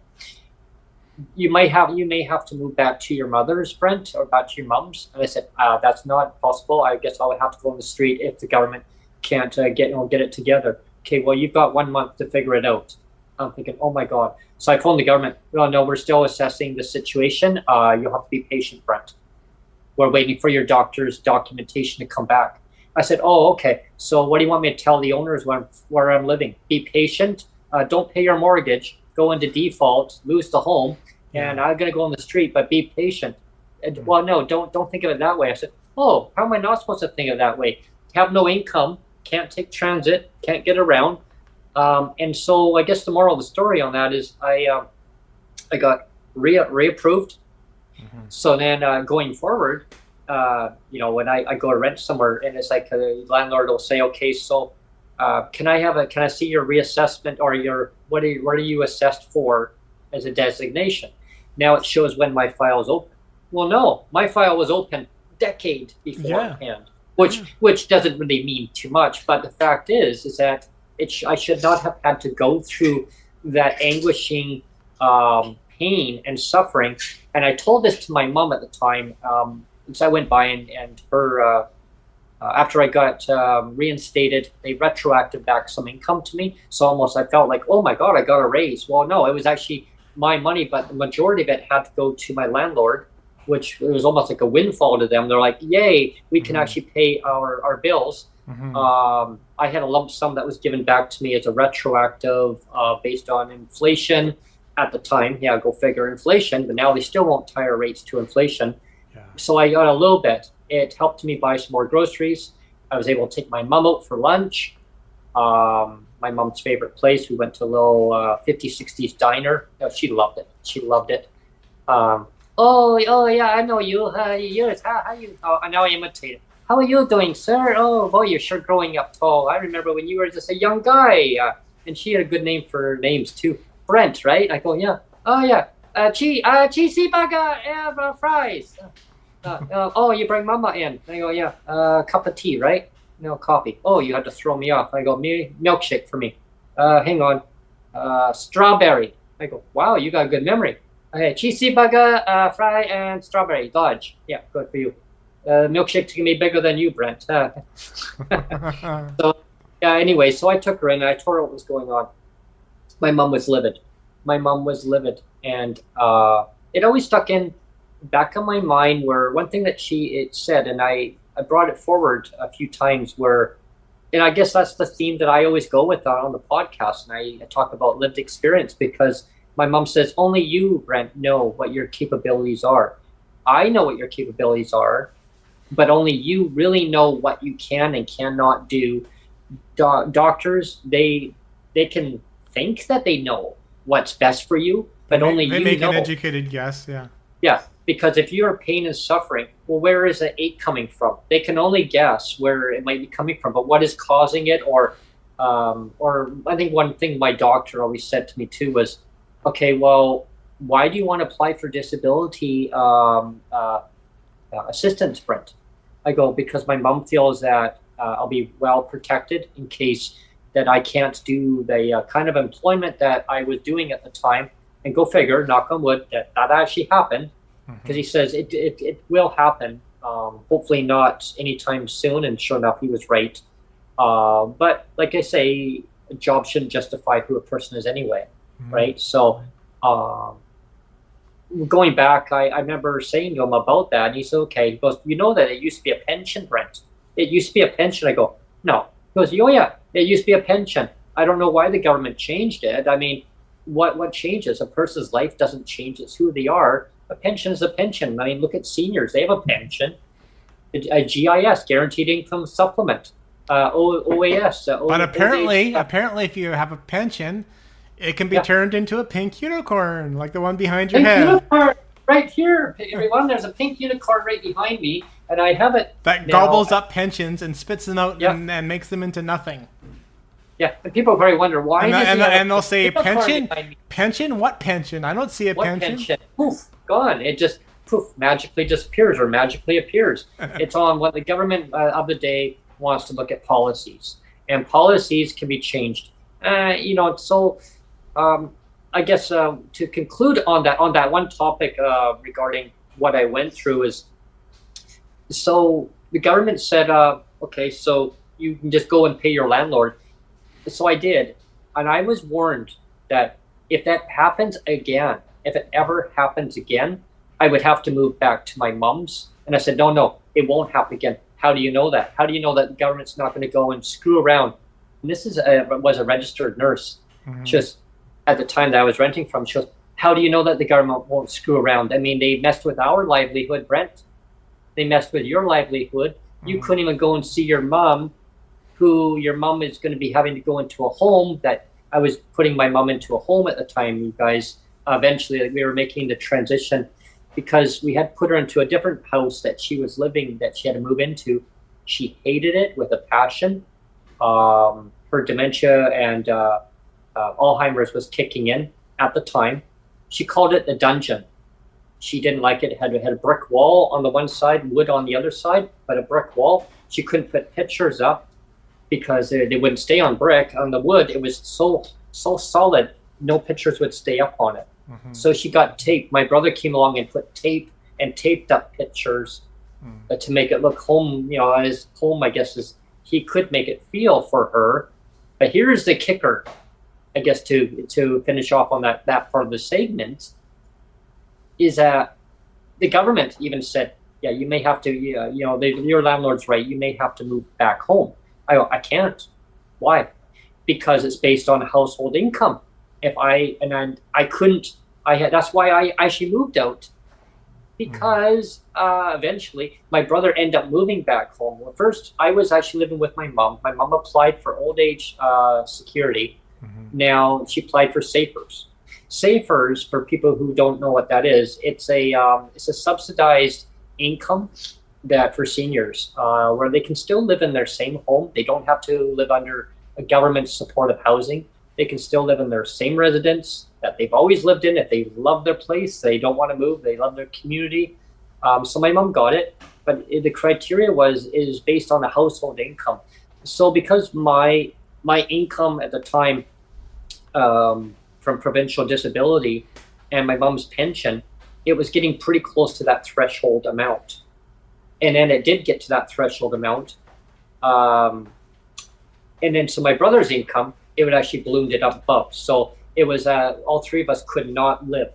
you may have to move back to your mother's, Brent, or back to your mom's." And I said, "That's not possible. I guess I would have to go on the street if the government can't get it together." Okay, well, you've got 1 month to figure it out. I'm thinking, oh my God. So I phoned the government. Well, no, we're still assessing the situation. You'll have to be patient, Brent. We're waiting for your doctor's documentation to come back. I said, oh, okay. So what do you want me to tell the owners where I'm living? Be patient. Don't pay your mortgage. Go into default. Lose the home. And I'm going to go on the street, but be patient. Well, no, don't think of it that way. I said, oh, how am I not supposed to think of it that way? Have no income. Can't take transit. Can't get around. And so I guess the moral of the story on that is I got reapproved. So then going forward, when I go to rent somewhere, and it's like the landlord will say, okay, so can I see your reassessment, or what are you assessed for as a designation? Now it shows when my file is open. Well, no, my file was open decade beforehand, which doesn't really mean too much. But the fact is that I should not have had to go through that anguishing pain and suffering. And I told this to my mom at the time, because I went by and her, after I got reinstated, they retroacted back some income to me. So almost I felt like, oh my God, I got a raise. Well, no, it was actually my money, but the majority of it had to go to my landlord, which was almost like a windfall to them. They're like, yay, we can actually pay our bills. I had a lump sum that was given back to me as a retroactive based on inflation at the time. Yeah, go figure, inflation, but now they still won't tie our rates to inflation. So I got a little bit. It helped me buy some more groceries. I was able to take my mom out for lunch. My mom's favorite place. We went to a little 50s, 60s diner. Oh, she loved it. She loved it. Oh yeah, I know you. How you? Oh, now I imitate it. How are you doing, sir? Oh boy, you're sure growing up tall. I remember when you were just a young guy. And she had a good name for names too. Brent, right? I go, yeah. Oh yeah. Cheesy burger and fries. Oh, you bring mama in. I go, yeah. Cup of tea, right? No coffee. Oh, you had to throw me off. I go, milkshake for me. Hang on. Strawberry. I go, wow, you got a good memory. Okay, cheesy burger, fry, and strawberry. Dodge. Yeah, good for you. Milkshake's gonna be bigger than you, Brent. So yeah. Anyway, so I took her in and I told her what was going on. My mom was livid. And it always stuck in back of my mind. Where one thing that it said, and I brought it forward a few times. And I guess that's the theme that I always go with on the podcast. And I talk about lived experience, because my mom says only you, Brent, know what your capabilities are. I know what your capabilities are, but only you really know what you can and cannot do. Doctors, they can think that they know what's best for you, but only you know. They make an educated guess, yeah. Yeah, because if you're pain and suffering, well, where is the ache coming from? They can only guess where it might be coming from, but what is causing it? Or I think one thing my doctor always said to me too was, okay, well, why do you want to apply for disability assistance, Brent? I go, because my mom feels that I'll be well protected in case that I can't do the kind of employment that I was doing at the time. And go figure, knock on wood, that actually happened. Because he says it will happen. Hopefully not anytime soon. And sure enough, he was right. But like I say, a job shouldn't justify who a person is anyway, right? So going back, I remember saying to him about that, and he said, okay. He goes, you know that it used to be a pension, Brent. It used to be a pension. I go, no. He goes, oh yeah, it used to be a pension. I don't know why the government changed it. I mean, what changes? A person's life doesn't change. It's who they are. A pension is a pension. I mean, look at seniors; they have a pension, a GIS, guaranteed income supplement, OAS. But apparently, if you have a pension, it can be turned into a pink unicorn, like the one behind your head. Unicorn right here, everyone. There's a pink unicorn right behind me, and I have it. That gobbles up pensions and spits them out and makes them into nothing. Yeah, and people probably wonder why. And they'll say, pension? Pension? What pension? I don't see a pension. Poof, gone. It just magically disappears or magically appears. It's on what the government of the day wants to look at policies, and policies can be changed. So I guess to conclude on that one topic regarding what I went through is, so the government said, okay, so you can just go and pay your landlord. So I did, and I was warned that if that happens again, if it ever happens again, I would have to move back to my mom's. And I said, no, it won't happen again. How do you know that? How do you know that the government's not going to go and screw around? And this was a registered nurse. Mm-hmm. Just at the time that I was renting from, she goes, how do you know that the government won't screw around? I mean, they messed with our livelihood, Brent. They messed with your livelihood. Mm-hmm. You couldn't even go and see your mom, who your mom is going to be having to go into a home that I was putting my mom into a home at the time, you guys. Eventually, we were making the transition because we had put her into a different house that she was living, that she had to move into. She hated it with a passion. Her dementia and Alzheimer's was kicking in at the time. She called it the dungeon. She didn't like it. It had a brick wall on the one side, wood on the other side, but a brick wall. She couldn't put pictures up because they wouldn't stay on brick. On the wood, it was so solid, no pictures would stay up on it. Mm-hmm. So she got tape. My brother came along and put tape and taped up pictures to make it look home. As home, I guess, is he could make it feel for her. But here's the kicker, I guess, to finish off on that part of the segment, is that the government even said, yeah, you may have to, your landlord's right, you may have to move back home. I can't. Why? Because it's based on household income. That's why I actually moved out, because eventually my brother ended up moving back home. Well, first, I was actually living with my mom. My mom applied for old age security. Mm-hmm. Now she applied for SAFERS. SAFERS, for people who don't know what that is, it's a subsidized income that for seniors, where they can still live in their same home. They don't have to live under a government supportive housing. They can still live in their same residence that they've always lived in. If they love their place, they don't want to move, they love their community. So my mom got it, but the criteria is based on a household income. So because my income at the time from provincial disability and my mom's pension, it was getting pretty close to that threshold amount. And then it did get to that threshold amount. And then so my brother's income, it would actually ballooned it up above. So it was all three of us could not live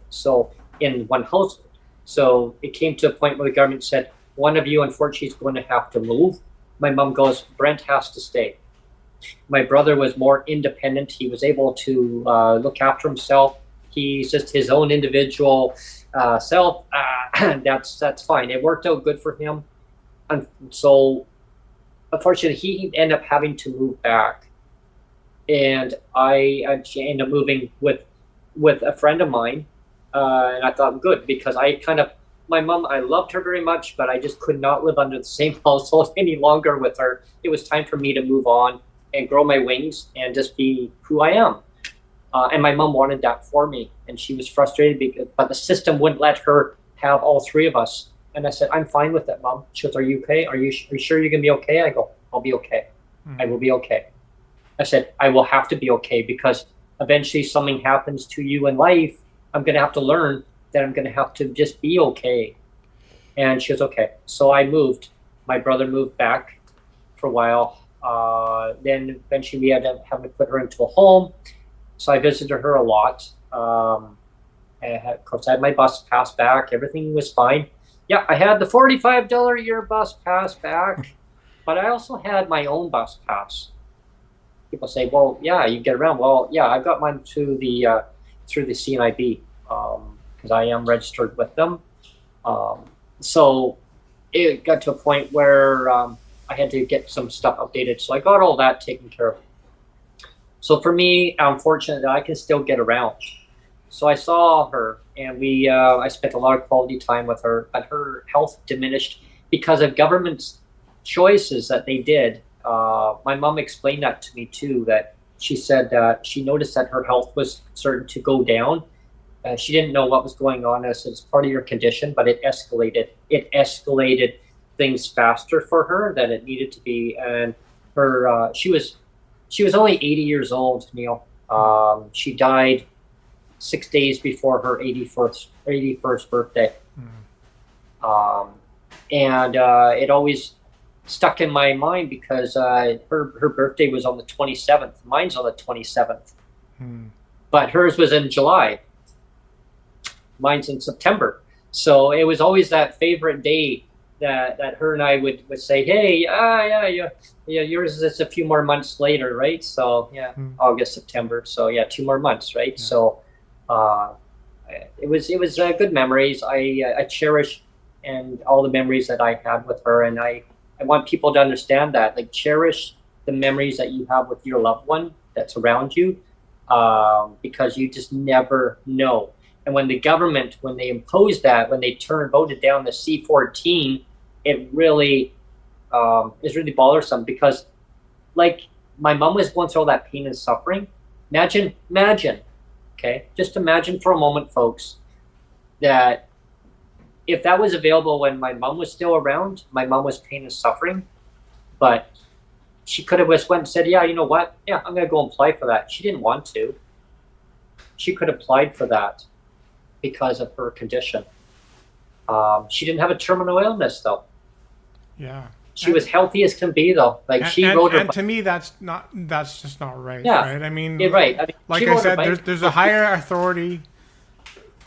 in one household. So it came to a point where the government said, one of you unfortunately is going to have to move. My mom goes, Brent has to stay. My brother was more independent. He was able to look after himself. He's just his own individual self. That's fine. It worked out good for him. And so unfortunately, he ended up having to move back. And I actually ended up moving with a friend of mine. And I thought, good, because my mom, I loved her very much, but I just could not live under the same household any longer with her. It was time for me to move on and grow my wings and just be who I am. And my mom wanted that for me. And she was frustrated, but the system wouldn't let her have all three of us. And I said, I'm fine with that, Mom. She goes, are you okay? Are you sure you're going to be okay? I go, I'll be okay. I will be okay. I said, I will have to be okay, because eventually something happens to you in life. I'm going to have to learn that I'm going to have to just be okay. And she was okay. So I moved. My brother moved back for a while. Then eventually we had to put her into a home. So I visited her a lot. And of course, I had my bus pass back. Everything was fine. Yeah, I had the $45 a year bus pass back, but I also had my own bus pass. People say, well, yeah, you get around. Well, yeah, I got mine through the CNIB, because I am registered with them. So it got to a point where I had to get some stuff updated. So I got all that taken care of. So for me, I'm fortunate that I can still get around. So I saw her, and I spent a lot of quality time with her, but her health diminished because of government's choices that they did. My mom explained that to me too, that she said she noticed that her health was starting to go down. She didn't know what was going on as it's part of your condition, but it escalated. It escalated things faster for her than it needed to be. And she was only 80 years old, Neil. She died 6 days before her 81st birthday. And it always stuck in my mind because her birthday was on the 27th. Mine's on the 27th. But hers was in July. Mine's in September. So it was always that favorite day that her and I would say, hey, yeah, yours is a few more months later, right? So yeah, August, September. So yeah, 2 more months, right? Yeah. So it was good memories. I cherish and all the memories that I had with her, and I want people to understand that, like, cherish the memories that you have with your loved one that's around you, because you just never know. And when the government, when they imposed that, when they voted down the C-14, it really is really bothersome because, like, my mom was going through all that pain and suffering. Imagine, okay, just imagine for a moment, folks, that if that was available when my mom was still around, my mom was pain and suffering, but she could have just went and said, yeah, you know what? Yeah, I'm going to go and apply for that. She didn't want to. She could have applied for that because of her condition. She didn't have a terminal illness, though. Yeah. She was healthy as can be, though. Like, she wrote her. And to me, that's just not right. Yeah. Right. I mean, you're right. I mean, like I said, there's a higher authority,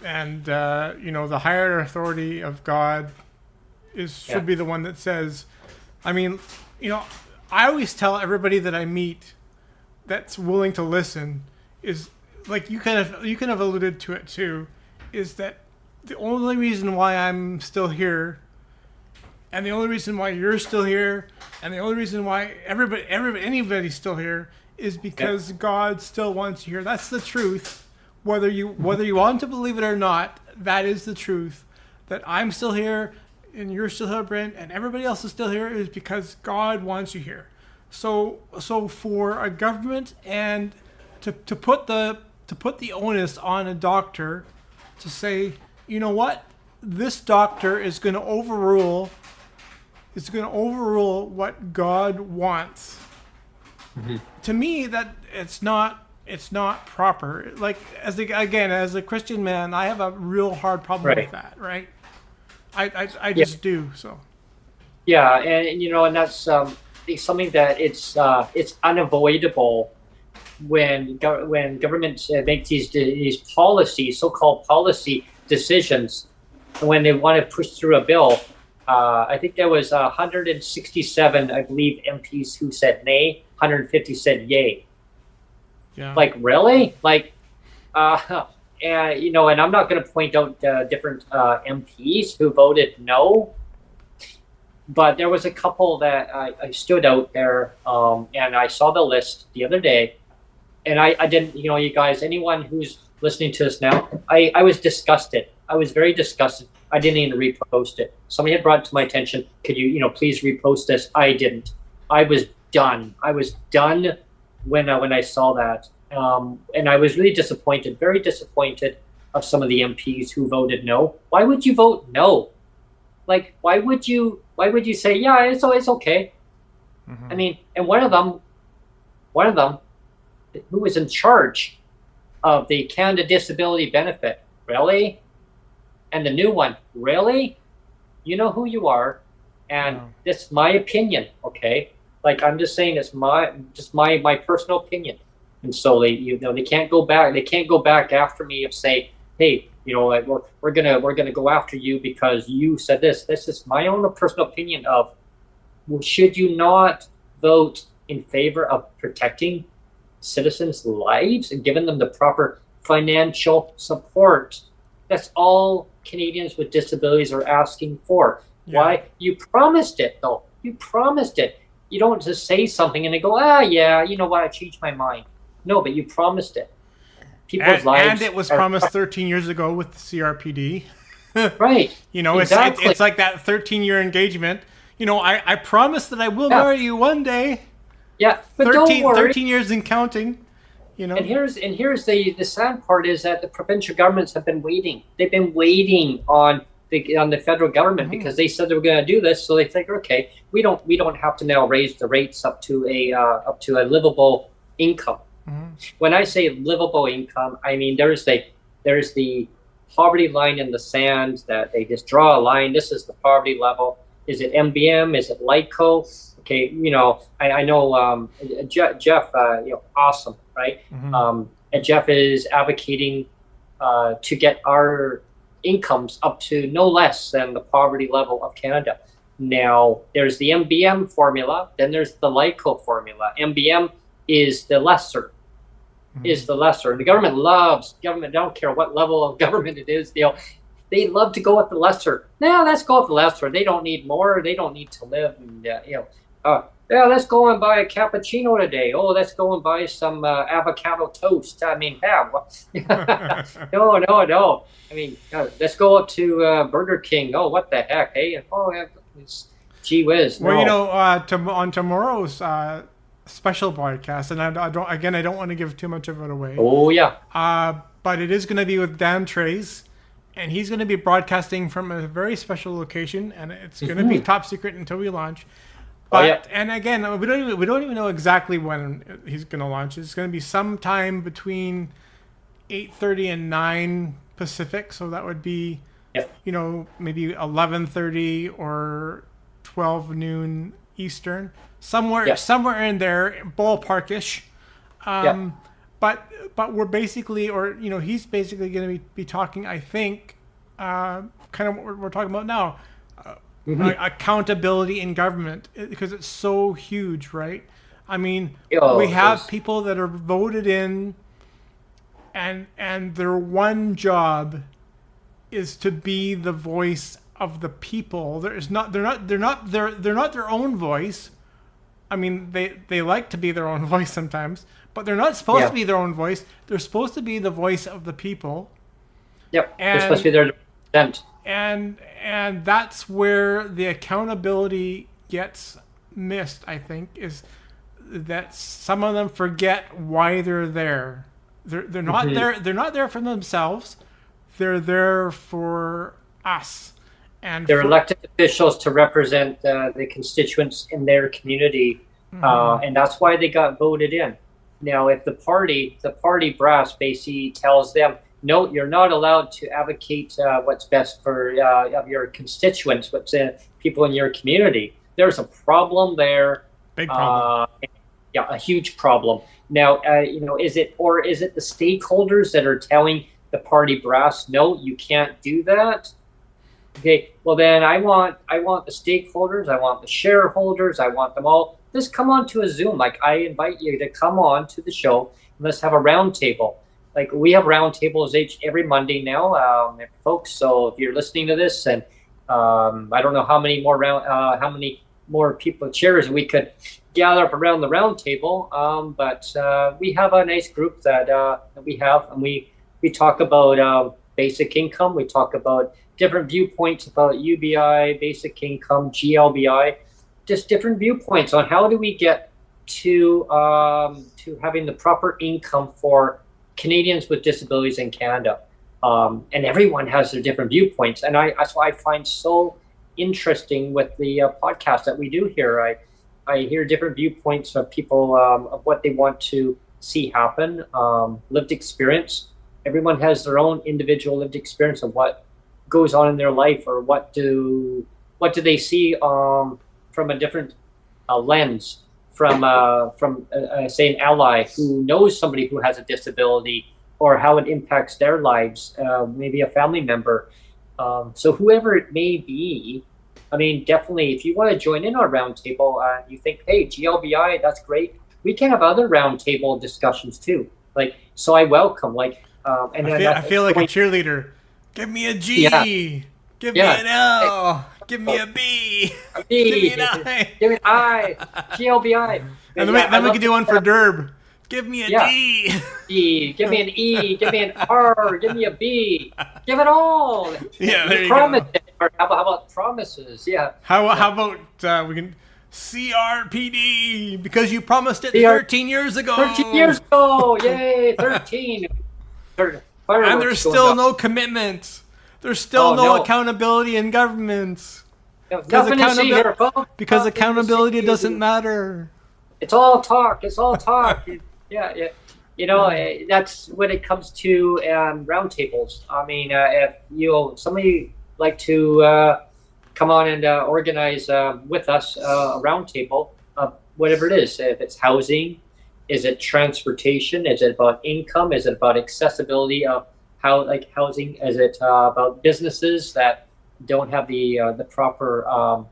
and the higher authority of God should be the one that says. I mean, I always tell everybody that I meet that's willing to listen is, like, you kind of alluded to it too, is that the only reason why I'm still here, and the only reason why you're still here, and the only reason why anybody's still here is because God still wants you here. That's the truth. Whether you want to believe it or not, that is the truth. That I'm still here, and you're still here, Brent, and everybody else is still here is because God wants you here. So for a government and to put the onus on a doctor to say, you know what, this doctor is going to overrule what God wants. Mm-hmm. To me, that it's not proper. Like, as a Christian man, I have a real hard problem with that, right? I just do. So yeah, and that's something that it's unavoidable when governments make these policies, so-called policy decisions, when they want to push through a bill. I think there was 167, I believe, MPs who said nay, 150 said yay. Yeah. Like, really? Like, and I'm not going to point out different MPs who voted no, but there was a couple that I stood out there, and I saw the list the other day, and I didn't, you guys, anyone who's listening to this now, I was disgusted. I was very disgusted. I didn't even repost it. Somebody had brought it to my attention. Could you, please repost this? I didn't. I was done. I was done when I saw that. And I was really disappointed, very disappointed of some of the MPs who voted no. Why would you vote no? Like, why would you say, yeah, it's okay? Mm-hmm. I mean, and one of them who was in charge of the Canada Disability Benefit, really? And the new one, really? You know who you are, and this is my opinion, okay? Like, I'm just saying, it's my personal opinion. And so they can't go back. They can't go back after me and say, hey, we're gonna go after you because you said this. This is my own personal opinion of, well, should you not vote in favor of protecting citizens' lives and giving them the proper financial support? That's all Canadians with disabilities are asking for. Yeah. Why? You promised it, though. You promised it. You don't just say something and they go, yeah, you know what, I changed my mind. No, but you promised it. People's lives. And it was promised 13 years ago with the CRPD. Right. Exactly. It's like that 13-year engagement. I promise that I will marry you one day. Yeah, but don't worry. 13 years and counting. And here's the sad part is that the provincial governments have been waiting. They've been waiting on the federal government because they said they were going to do this. So they think, okay, we don't have to now raise the rates up to a livable income. When I say livable income, I mean there's the poverty line in the sand that they just draw a line. This is the poverty level. Is it MBM? Is it LICO? Okay, I know Jeff, awesome, right? And Jeff is advocating to get our incomes up to no less than the poverty level of Canada. Now, there's the MBM formula, then there's the LICO formula. MBM is the lesser. And the government don't care what level of government it is, they love to go with the lesser. Now let's go with the lesser. They don't need more. They don't need to live. And, let's go and buy a cappuccino today. Oh, let's go and buy some avocado toast. I mean, no. I mean, let's go up to Burger King. Oh, what the heck, hey? Oh, gee whiz. No. Well, on tomorrow's special broadcast, and I don't want to give too much of it away. Oh, yeah. But it is going to be with Dan Trace. And he's going to be broadcasting from a very special location, and it's going to be top secret until we launch. But and again, we don't even know exactly when he's going to launch. It's going to be sometime between 8:30 and 9 Pacific, so that would be maybe 11:30 or 12 noon Eastern, somewhere in there, ballparkish. But we're basically, he's basically going to be talking, I think, kind of what we're talking about now, accountability in government, because it's so huge, right? I mean, we have people that are voted in, and their one job is to be the voice of the people. They're not their own voice. I mean, they like to be their own voice sometimes. But they're not supposed to be their own voice. They're supposed to be the voice of the people. Yep. They're supposed to be their representative. And that's where the accountability gets missed, I think, is that some of them forget why they're there. They're not there. They're not there for themselves. They're there for us. And they're elected officials to represent the constituents in their community, and that's why they got voted in. Now, if the party brass basically tells them, no, you're not allowed to advocate what's best for of your constituents, what's people in your community, there's a problem there. Big problem. A huge problem. Now, is it the stakeholders that are telling the party brass, no, you can't do that? Okay, well then I want the stakeholders, I want the shareholders, I want them all. Just come on to a Zoom. Like, I invite you to come on to the show and let's have a round table. Like, we have round tables every Monday now, folks. So if you're listening to this, and I don't know how many more people, chairs we could gather up around the round table. But we have a nice group that we have, and we talk about basic income. We talk about different viewpoints about UBI, basic income, GLBI. Just different viewpoints on how do we get to having the proper income for Canadians with disabilities in Canada, and everyone has their different viewpoints, and that's why I find so interesting with the podcast that we do here. I hear different viewpoints of people of what they want to see happen, lived experience. Everyone has their own individual lived experience of what goes on in their life, or what do they see from a different lens, from say an ally who knows somebody who has a disability, or how it impacts their lives, maybe a family member. So whoever it may be, I mean, definitely, if you want to join in our roundtable, you think, hey, GLBI, that's great. We can have other roundtable discussions too. Like, so I welcome, like, and I feel like a cheerleader. Give me a G. Yeah. Give Yeah. me an L. Give me a B. A Give me B. an I. Give me an I. GLBI. And then we can do one for Derb. Give me a D. E. Give me an E. Give me an R. Give me a B. Give it all. Yeah, there you Promise go. it. Or how about promises? Yeah. How about we can CRPD because you promised it CR 13 years ago. 13 years ago. Yay, 13. And there's still no commitment. There's still no accountability in government. Nothing to see here, folks. Because accountability doesn't matter. It's all talk. It's all talk. Yeah. You know, that's when it comes to roundtables. I mean, if somebody like to come on and organize with us a roundtable, whatever it is, if it's housing, is it transportation, is it about income, is it about accessibility of housing, is it about businesses that don't have the proper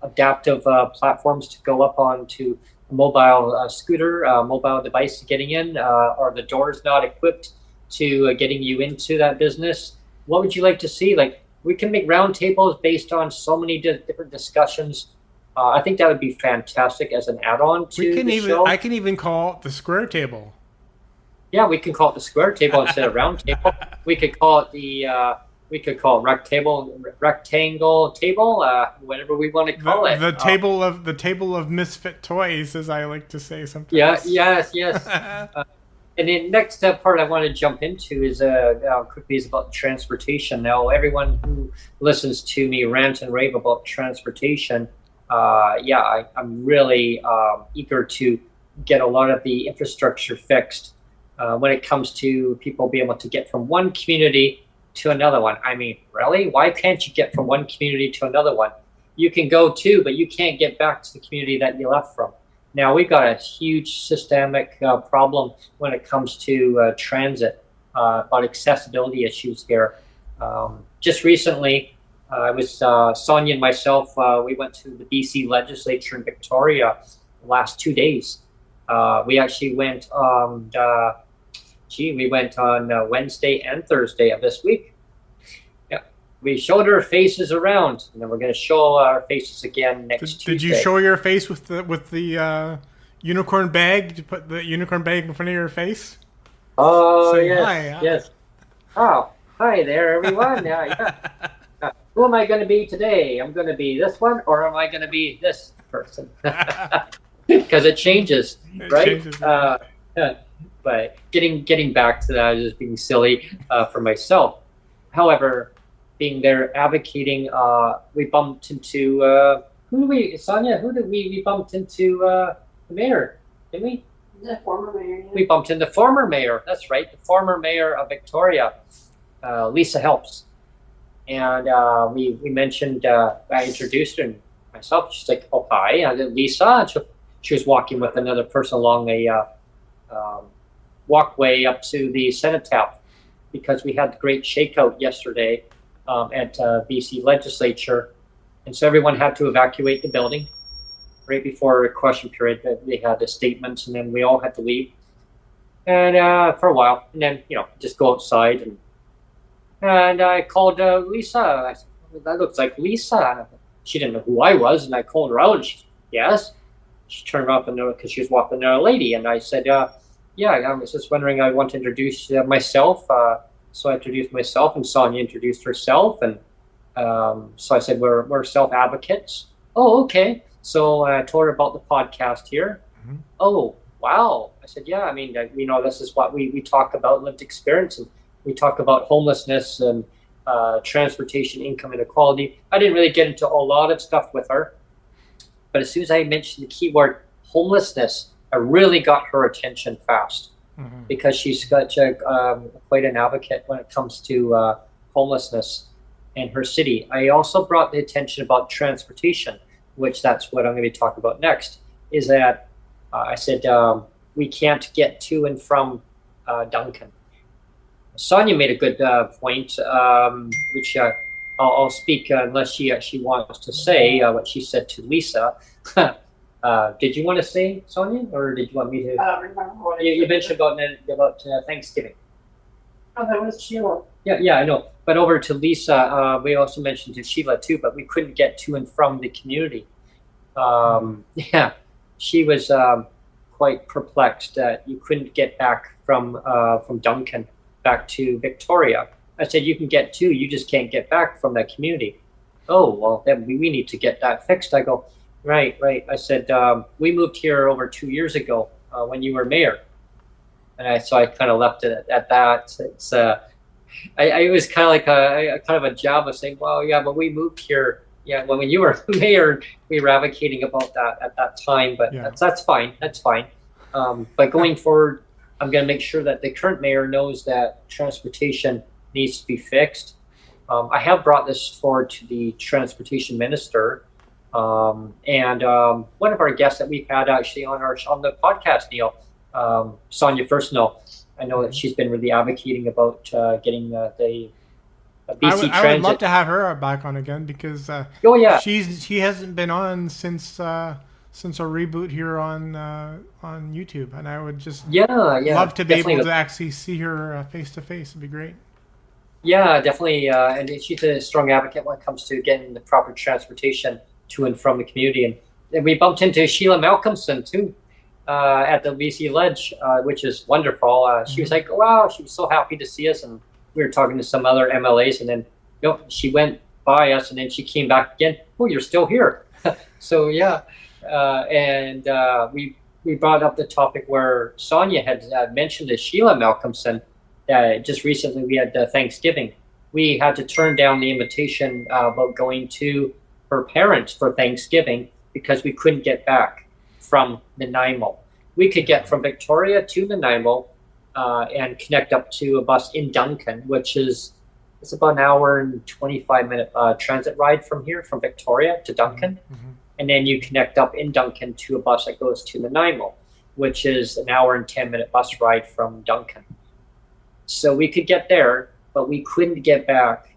adaptive platforms to go up onto a mobile scooter, mobile device getting in, or the door's not equipped to getting you into that business. What would you like to see? Like, we can make roundtables based on so many different discussions. I think that would be fantastic as an add-on to the show. I can even call it the square table. Yeah, we can call it the square table instead of round table. We could call it rectangle table, whatever we want to call it. The table of misfit toys, as I like to say sometimes. Yeah, yes. And the next part I want to jump into is quickly is about transportation. Now, everyone who listens to me rant and rave about transportation, I'm really eager to get a lot of the infrastructure fixed when it comes to people being able to get from one community to another one. I mean, really? Why can't you get from one community to another one? You can go to, but you can't get back to the community that you left from. Now, we've got a huge systemic problem when it comes to transit, about accessibility issues here. Just recently, I was Sonia and myself, we went to the BC legislature in Victoria the last 2 days. We actually went on Wednesday and Thursday of this week. Yeah, we showed our faces around, and then we're going to show our faces again next Tuesday. Did you show your face with the unicorn bag? Did you put the unicorn bag in front of your face? Oh, say yes, hi, yes. Oh, hi there, everyone. Yeah. Who am I going to be today? I'm going to be this one, or am I going to be this person? Because it changes, right? But getting back to that is being silly for myself. However, being there advocating, we bumped into Sonia? Who did we bumped into the mayor? Didn't we? The former mayor. Yeah. We bumped into the former mayor. That's right, the former mayor of Victoria, Lisa Helps, and we mentioned. I introduced her and myself. She's like, "Oh, hi, Lisa." And she was walking with another person along a walkway up to the cenotaph, because we had the great shakeout yesterday at BC legislature, and so everyone had to evacuate the building right before a question period. They had the statements, and then we all had to leave, and for a while, and then just go outside, and I called Lisa. I said, "That looks like Lisa." She didn't know who I was, and I called her out, and she said, "Yes." She turned around because she was walking another lady, and I said, "Yeah, I was just wondering. I want to introduce myself." So I introduced myself, and Sonia introduced herself, and so I said, "We're self advocates." Oh, okay. So I told her about the podcast here. Mm-hmm. Oh, wow. I said, "Yeah. I mean, this is what we talk about, lived experience, and we talk about homelessness and transportation, income inequality." I didn't really get into a lot of stuff with her. But as soon as I mentioned the keyword homelessness, I really got her attention fast, because she's quite an advocate when it comes to homelessness in her city. I also brought the attention about transportation, which that's what I'm going to be talking about next, is that I said we can't get to and from Duncan. Sonia made a good point, which I'll speak unless she actually wants to say what she said to Lisa. Did you want to say, Sonia, or did you want me to? I don't remember what you mentioned about Thanksgiving. Oh, that was Sheila. Yeah, I know. But over to Lisa, we also mentioned to Sheila too, but we couldn't get to and from the community. Yeah, she was quite perplexed that you couldn't get back from Duncan back to Victoria. I said, you can get to, you just can't get back from that community. Oh, well, then we need to get that fixed. I go, right. I said, we moved here over 2 years ago when you were mayor. And so I kind of left it at that. It's it was kind of like a kind of a job of saying, well, yeah, but we moved here. Yeah, when you were mayor, we were advocating about that at that time. But Yeah. that's fine. That's fine. But going forward, I'm going to make sure that the current mayor knows that transportation needs to be fixed. I have brought this forward to the transportation minister, and one of our guests that we've had actually on the podcast, Neil, Sonia Personal. I know that she's been really advocating about getting the BC I Transit. would love to have her back on again because Oh yeah, she hasn't been on since our reboot here on YouTube, and I would just love to be able to actually see her face to face. It'd be great. Yeah, definitely, and she's a strong advocate when it comes to getting the proper transportation to and from the community. And we bumped into Sheila Malcolmson too. At the BC Ledge, which is wonderful. She was like, wow, she was so happy to see us. And we were talking to some other MLAs, and then she went by us, and then she came back again. Oh, you're still here. So, yeah. And we brought up the topic where Sonia had mentioned to Sheila Malcolmson that just recently we had Thanksgiving. We had to turn down the invitation about going to her parents for Thanksgiving because we couldn't get back from Nanaimo. We could get from Victoria to Nanaimo and connect up to a bus in Duncan, which is it's about an hour and 25-minute transit ride from here, from Victoria to Duncan. Mm-hmm. And then you connect up in Duncan to a bus that goes to Nanaimo, which is an hour and 10-minute bus ride from Duncan. So we could get there, but we couldn't get back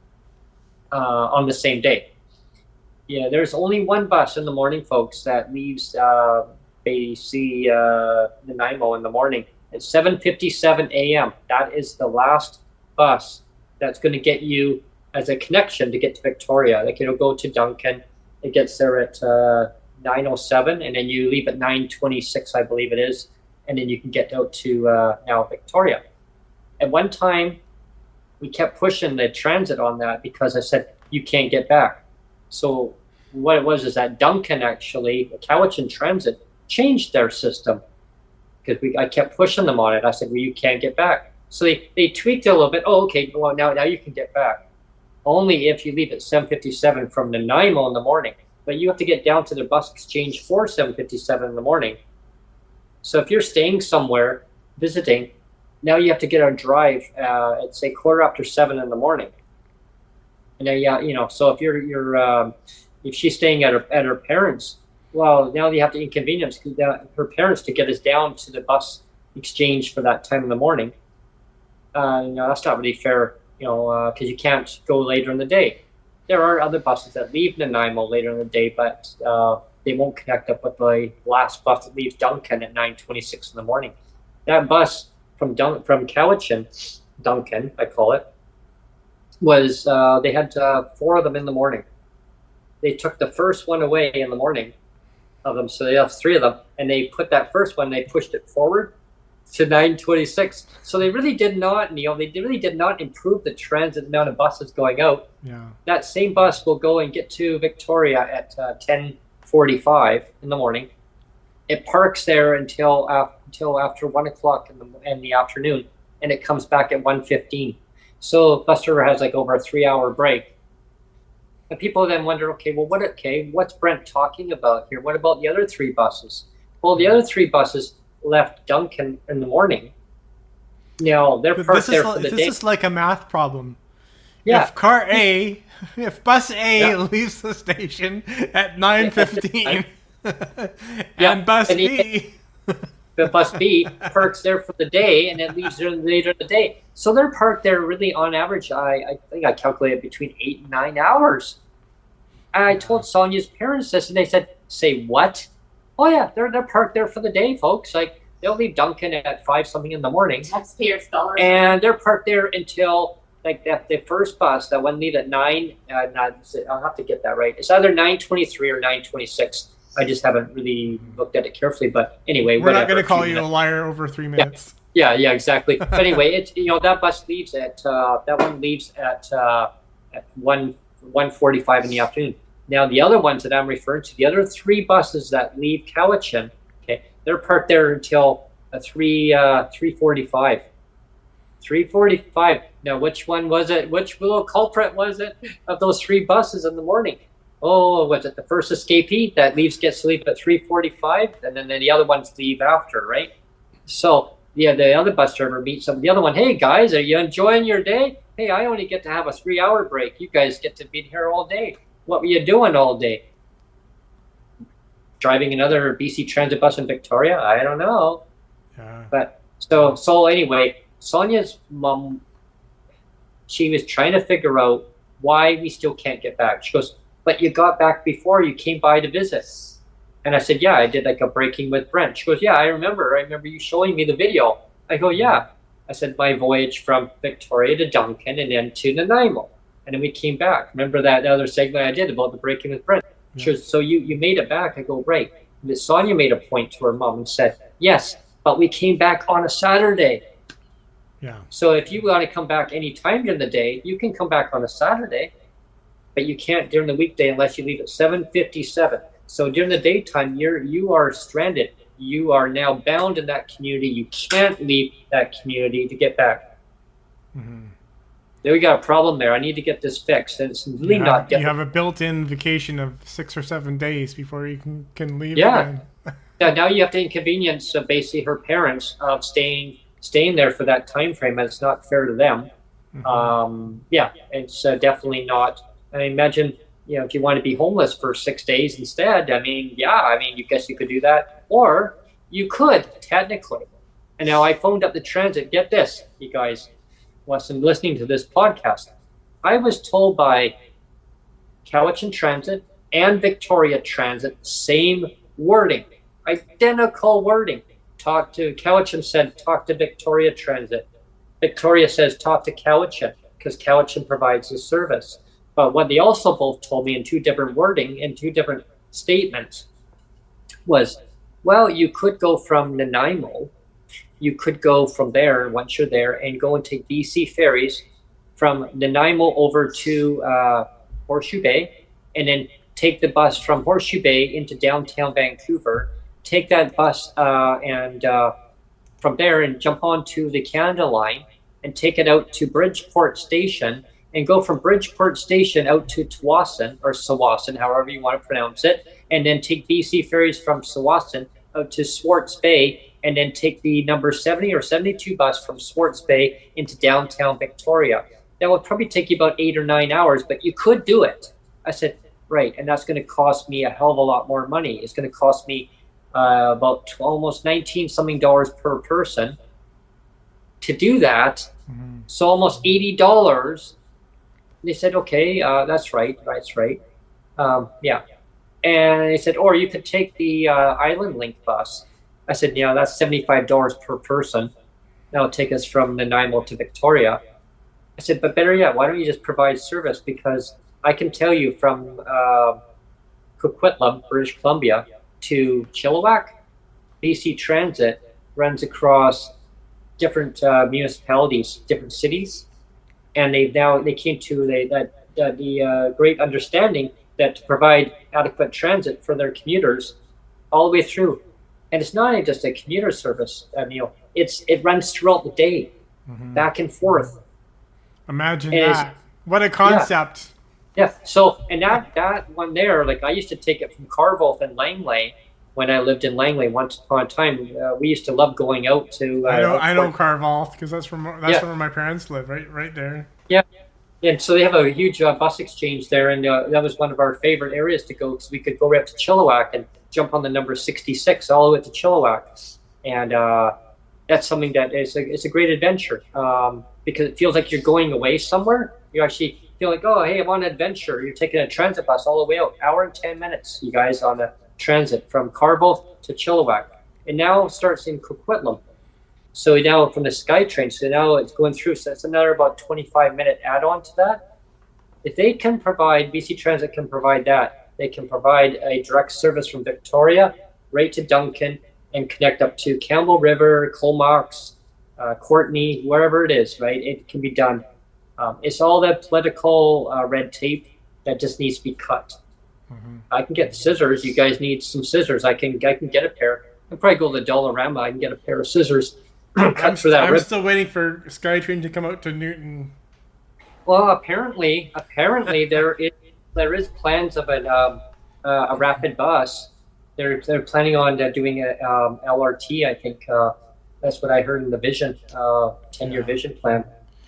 on the same day. Yeah, there's only one bus in the morning, folks, that leaves BC Nanaimo in the morning at 7:57 a.m. That is the last bus that's going to get you as a connection to get to Victoria. Like it'll go to Duncan. It gets there at 9:07, and then you leave at 9:26, I believe it is, and then you can get out to now Victoria. At one time, we kept pushing the transit on that because I said you can't get back. So what it was is that Duncan actually, Cowichan Transit, changed their system because I kept pushing them on it. I said, well, you can't get back. So they tweaked it a little bit. Oh, okay, well, now you can get back. Only if you leave at 7:57 from Nanaimo in the morning. But you have to get down to the bus exchange for 7:57 in the morning. So if you're staying somewhere, visiting, now you have to get a drive at, say, 7:15 in the morning. And then, so if if she's staying at her parents', well, now you have to inconvenience her parents to get us down to the bus exchange for that time in the morning. That's not really fair, because you can't go later in the day. There are other buses that leave Nanaimo later in the day, but they won't connect up with the last bus that leaves Duncan at 9:26 in the morning. That bus from Cowichan, Duncan, I call it, was they had 4 of them in the morning. They took the first one away in the morning of them, so they have 3 of them, and they put that first one, they pushed it forward to 9:26. So they really did not, Neil, they really did not improve the transit amount of buses going out. Yeah. That same bus will go and get to Victoria at 10:45 in the morning. It parks there until after 1 o'clock in the afternoon, and it comes back at 1:15. So bus driver has like over a 3-hour break. And people then wonder, what's Brent talking about here? What about the other 3 buses? Well, the other 3 buses left Duncan in the morning. Now they're parked there for the day. This is like a math problem. Yeah. If bus A leaves the station at 9:15, and bus B. The bus B parks there for the day, and it leaves there later in the day. So they're parked there really on average, I think I calculated between 8 and 9 hours. And I told Sonia's parents this, and they said, say what? Oh yeah, they're parked there for the day, folks. Like They'll leave Duncan at 5 something in the morning. Taxpayers' dollars. And they're parked there until like the first bus that one leave at 9. I'll have to get that right. It's either 9:23 or 9:26. I just haven't really looked at it carefully. But anyway, we're not going to call you a liar over 3 minutes. Yeah, exactly. But anyway, it's that bus leaves at that one leaves at 1:45 in the afternoon. Now the other ones that I'm referring to, the other 3 buses that leave Cowichan, okay, they're parked there until 3:45. 3:45. Now, which one was it? Which little culprit was it of those 3 buses in the morning? Oh, was it the first escapee that gets to leave at 3:45, and then the other ones leave after, right? So yeah, the other bus driver meets up with the other one. Hey guys, are you enjoying your day? Hey, I only get to have a 3-hour break. You guys get to be here all day. What were you doing all day? Driving another BC Transit bus in Victoria? I don't know. Yeah. But so anyway, Sonia's mom, she was trying to figure out why we still can't get back. She goes, but you got back before you came by to visit. And I said, yeah, I did like a breaking with Brent. She goes, yeah, I remember you showing me the video. I go, yeah. I said, my voyage from Victoria to Duncan and then to Nanaimo. And then we came back. Remember that other segment I did about the breaking with Brent? Yeah. She goes, so you made it back? I go, right. And Sonia made a point to her mom and said, yes, but we came back on a Saturday. Yeah. So if you want to come back any time during the day, you can come back on a Saturday, but you can't during the weekday unless you leave at 7:57. So during the daytime, you are stranded. You are now bound in that community. You can't leave that community to get back. Mm-hmm. There we got a problem there. I need to get this fixed. And it's really not difficult. You have a built-in vacation of 6 or 7 days before you can leave. Yeah. Again. Yeah. Now you have to inconvenience basically her parents of staying there for that time frame, and it's not fair to them. Mm-hmm. Yeah, it's definitely not. I imagine, if you want to be homeless for 6 days instead, you guess you could do that, or you could technically. And now I phoned up the transit. Get this, you guys, listening to this podcast. I was told by Cowichan Transit and Victoria Transit, same wording, identical wording. Cowichan said, talk to Victoria Transit. Victoria says, talk to Cowichan, because Cowichan provides the service. But what they also both told me in 2 different wording, in 2 different statements, was, well, you could go from Nanaimo, you could go from there, once you're there, and go and take BC ferries from Nanaimo over to Horseshoe Bay, and then take the bus from Horseshoe Bay into downtown Vancouver, take that bus and from there and jump onto the Canada line and take it out to Bridgeport Station and go from Bridgeport Station out to Tsawwassen, however you want to pronounce it, and then take BC ferries from Tsawwassen out to Swartz Bay, and then take the number 70 or 72 bus from Swartz Bay into downtown Victoria. That would probably take you about 8 or 9 hours, but you could do it. I said, right, and that's going to cost me a hell of a lot more money. It's going to cost me about almost $19-something per person to do that. Mm-hmm. So almost $80. They said, okay, that's right. Yeah. And they said, or you could take the Island Link bus. I said, yeah, that's $75 per person. That'll take us from Nanaimo to Victoria. I said, but better yet, why don't you just provide service? Because I can tell you from Coquitlam, British Columbia, to Chilliwack, BC Transit runs across different municipalities, different cities, and they came to the great understanding that to provide adequate transit for their commuters all the way through. And it's not just a commuter service, Neil. It runs throughout the day, mm-hmm. back and forth. Imagine that. What a concept. Yeah. So, and that one there, like I used to take it from Carvolth and Langley when I lived in Langley once upon a time. We used to love going out to. I know Carvolth because that's where my parents live, right there. Yeah. And so they have a huge bus exchange there, and that was one of our favorite areas to go because we could go right up to Chilliwack and jump on the number 66 all the way to Chilliwack, and that's something that it's a great adventure because it feels like you're going away somewhere. You actually feel like, oh, hey, I'm on an adventure. You're taking a transit bus all the way out, hour and 10 minutes, you guys, on a transit from Carvolth to Chilliwack. it now starts in Coquitlam. So now from the SkyTrain, so now it's going through. So it's another about 25-minute add-on to that. If they can provide, BC Transit can provide that, they can provide a direct service from Victoria right to Duncan and connect up to Campbell River, Comox, Courtney, wherever it is, right? It can be done. It's all that political red tape that just needs to be cut. I can get scissors. You guys need some scissors. I can get a pair. I'll probably go to the Dollarama. I can get a pair of scissors. Cut for that. I'm still waiting for SkyTrain to come out to Newton. Well, apparently there is plans of a rapid bus. They're planning on doing a LRT. I think that's what I heard in the vision, 10-year vision plan.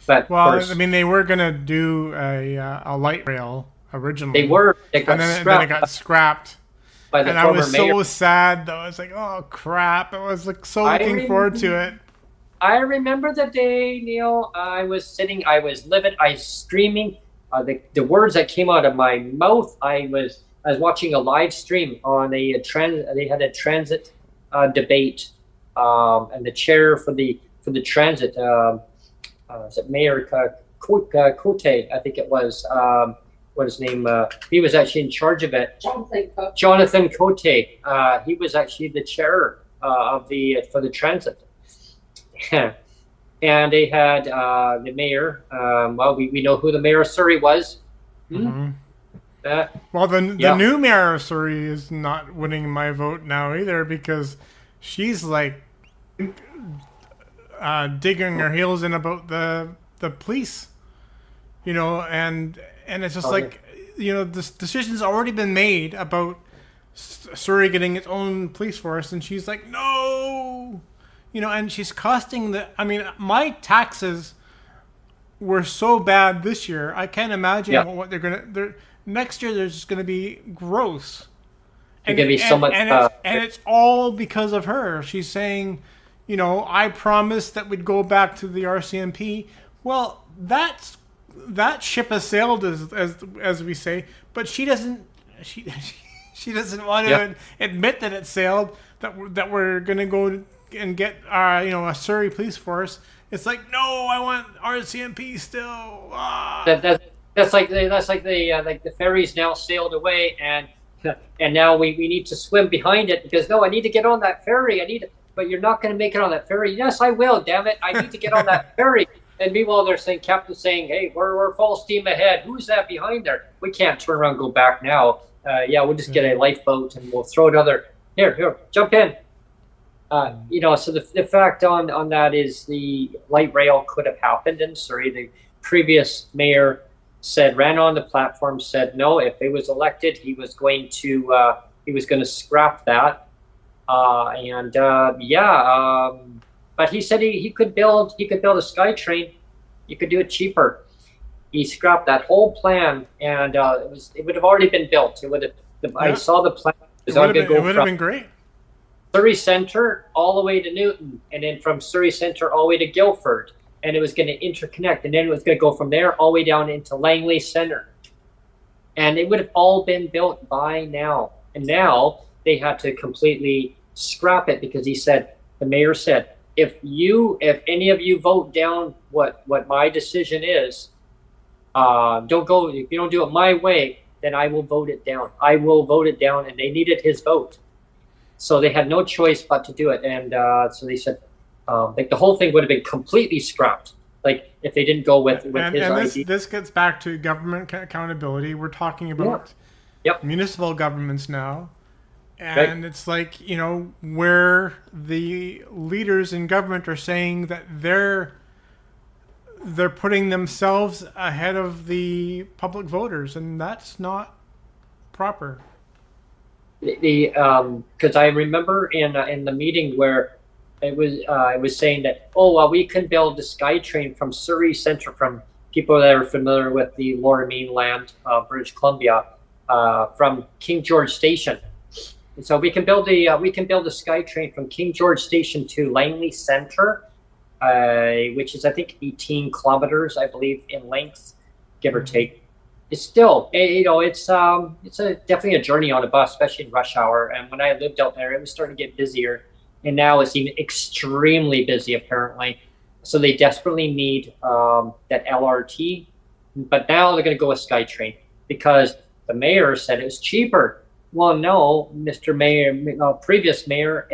But I mean, they were gonna do a light rail originally. They were. Then it got scrapped. By the and I was mayor. so sad though. I was like, oh crap! I was like so looking forward to it. I remember the day, Neil. I was livid. I was streaming. The words that came out of my mouth. I was watching a live stream on a transit. They had a transit debate, and the chair for the transit, is it Mayor Cote? I think it was. What his name? He was actually in charge of it. Jonathan Cote. He was actually the chair for the transit. And they had the mayor. Well, we know who the mayor of Surrey was. Mm-hmm. Well, the new mayor of Surrey is not winning my vote now either, because she's like digging her heels in about the police, and it's just this decision's already been made about Surrey getting its own police force, and she's like, no. And she's costing my taxes were so bad this year. I can't imagine what they're next year. There's just going to be gross. It's going to be so much. And it's all because of her. She's saying, I promised that we'd go back to the RCMP. Well, that ship has sailed, as we say, but she doesn't. She doesn't want to admit that it sailed. That we're going to go and get a Surrey police force. It's like, no, I want RCMP still. That's like the ferries now sailed away, and now we need to swim behind it because no, I need to get on that ferry. But you're not going to make it on that ferry. Yes, I will. Damn it, I need to get on that ferry. And meanwhile, they're saying, captain's saying, hey, we're full steam ahead. Who's that behind there? We can't turn around and go back now. We'll just get a lifeboat and we'll throw another. Here, jump in. So the fact on that is the light rail could have happened in Surrey. The previous mayor ran on the platform, said no, if he was elected, he was going to scrap that. But he said he could build a SkyTrain. You could do it cheaper. He scrapped that whole plan, and it would have already been built. I saw the plan. It would have been great. Surrey Centre all the way to Newton, and then from Surrey Centre all the way to Guildford, and it was going to interconnect, and then it was going to go from there all the way down into Langley Centre, and it would have all been built by now. And now they had to completely scrap it because the mayor said, if any of you vote down what my decision is, don't go. If you don't do it my way, then I will vote it down. I will vote it down, and they needed his vote. So they had no choice but to do it, and so they said, the whole thing would have been completely scrapped, like if they didn't go with his idea. This gets back to government accountability. We're talking about municipal governments now, and it's like where the leaders in government are saying that they're putting themselves ahead of the public voters, and that's not proper. Because I remember in the meeting where it was saying that we can build the SkyTrain from Surrey Centre, from people that are familiar with the Lower Mainland, British Columbia, from King George Station, and so we can build the SkyTrain from King George Station to Langley Centre, which is I think 18 kilometers, I believe, in length, give or take. It's still, it's definitely a journey on a bus, especially in rush hour. And when I lived out there, it was starting to get busier. and now it's even extremely busy apparently. So they desperately need that LRT, but now they're going to go with SkyTrain because the mayor said it was cheaper. Well, no, Mr. Mayor, previous mayor,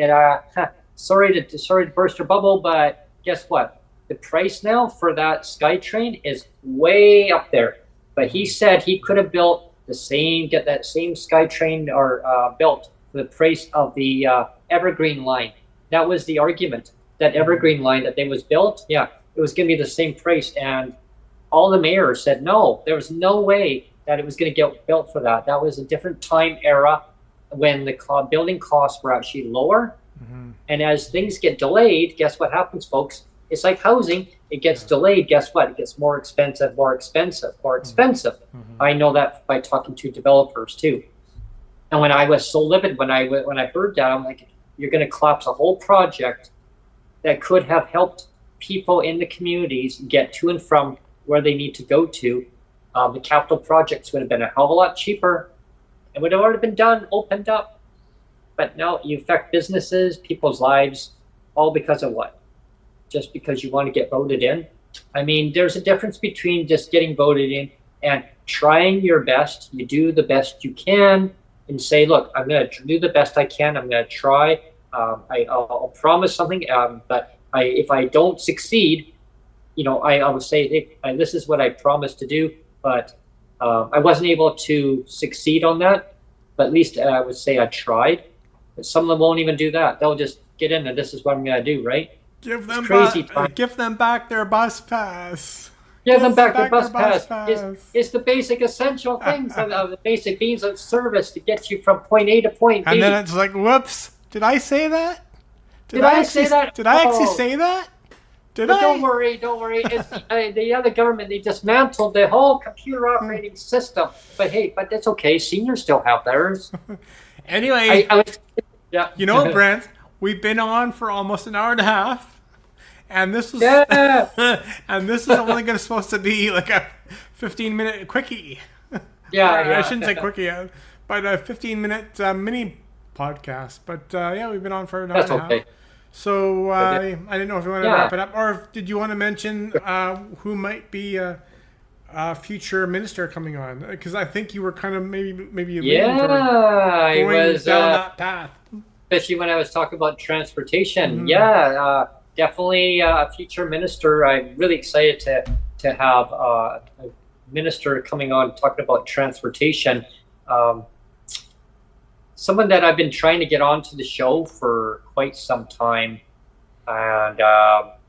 sorry to burst your bubble, but guess what? The price now for that SkyTrain is way up there. But he said he could have built get that same SkyTrain or built for the price of the Evergreen line. That was the argument. That Evergreen line that they was built, yeah, it was going to be the same price. And all the mayors said no, there was no way that it was going to get built for that. That was a different time era when the building costs were actually lower. Mm-hmm. And as things get delayed, guess what happens, folks? It's like housing. It gets delayed. Guess what? It gets more expensive, more expensive, more expensive. Mm-hmm. I know that by talking to developers too. And when I was so livid when I heard that, I'm like, you're going to collapse a whole project that could have helped people in the communities get to and from where they need to go to. The capital projects would have been a hell of a lot cheaper. It would have already been done, opened up. But no, you affect businesses, people's lives, all because of what? Just because you want to get voted in? I mean, there's a difference between just getting voted in and trying your best. You do the best you can and say, look, I'm going to do the best I can. I'm going to try. I'll promise something, but if I don't succeed, I would say, hey, this is what I promised to do, but I wasn't able to succeed on that. But at least I would say I tried. But some of them won't even do that. They'll just get in and this is what I'm going to do, right? Give them back their bus pass. Give them back their bus pass. It's the basic essential things of the basic means of service to get you from point A to point B. And then it's like, whoops, did I say that? Did I say that? Did I actually say that? Don't worry. It's the other government, they dismantled the whole computer operating system. But hey, that's okay. Seniors still have theirs. Anyway, Brent, we've been on for almost an hour and a half, and this was and this is only supposed to be like a 15-minute quickie. I shouldn't say quickie, but a 15-minute mini podcast. But we've been on for an hour and a half. So I didn't know if you want to wrap it up, or did you want to mention who might be a future minister coming on? Because I think you were kind of maybe going down that path. Especially when I was talking about transportation. Mm-hmm. Definitely a future minister. I'm really excited to have a minister coming on talking about transportation. Someone that I've been trying to get onto the show for quite some time. And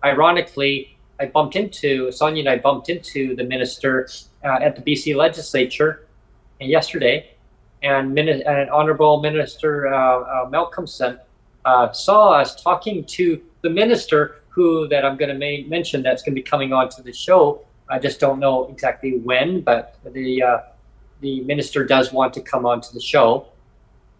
ironically, Sonia and I bumped into the minister at the BC legislature yesterday. And Honorable Minister Malcolmson saw us talking to the minister that I'm going to mention that's going to be coming onto the show. I just don't know exactly when, but the minister does want to come onto the show.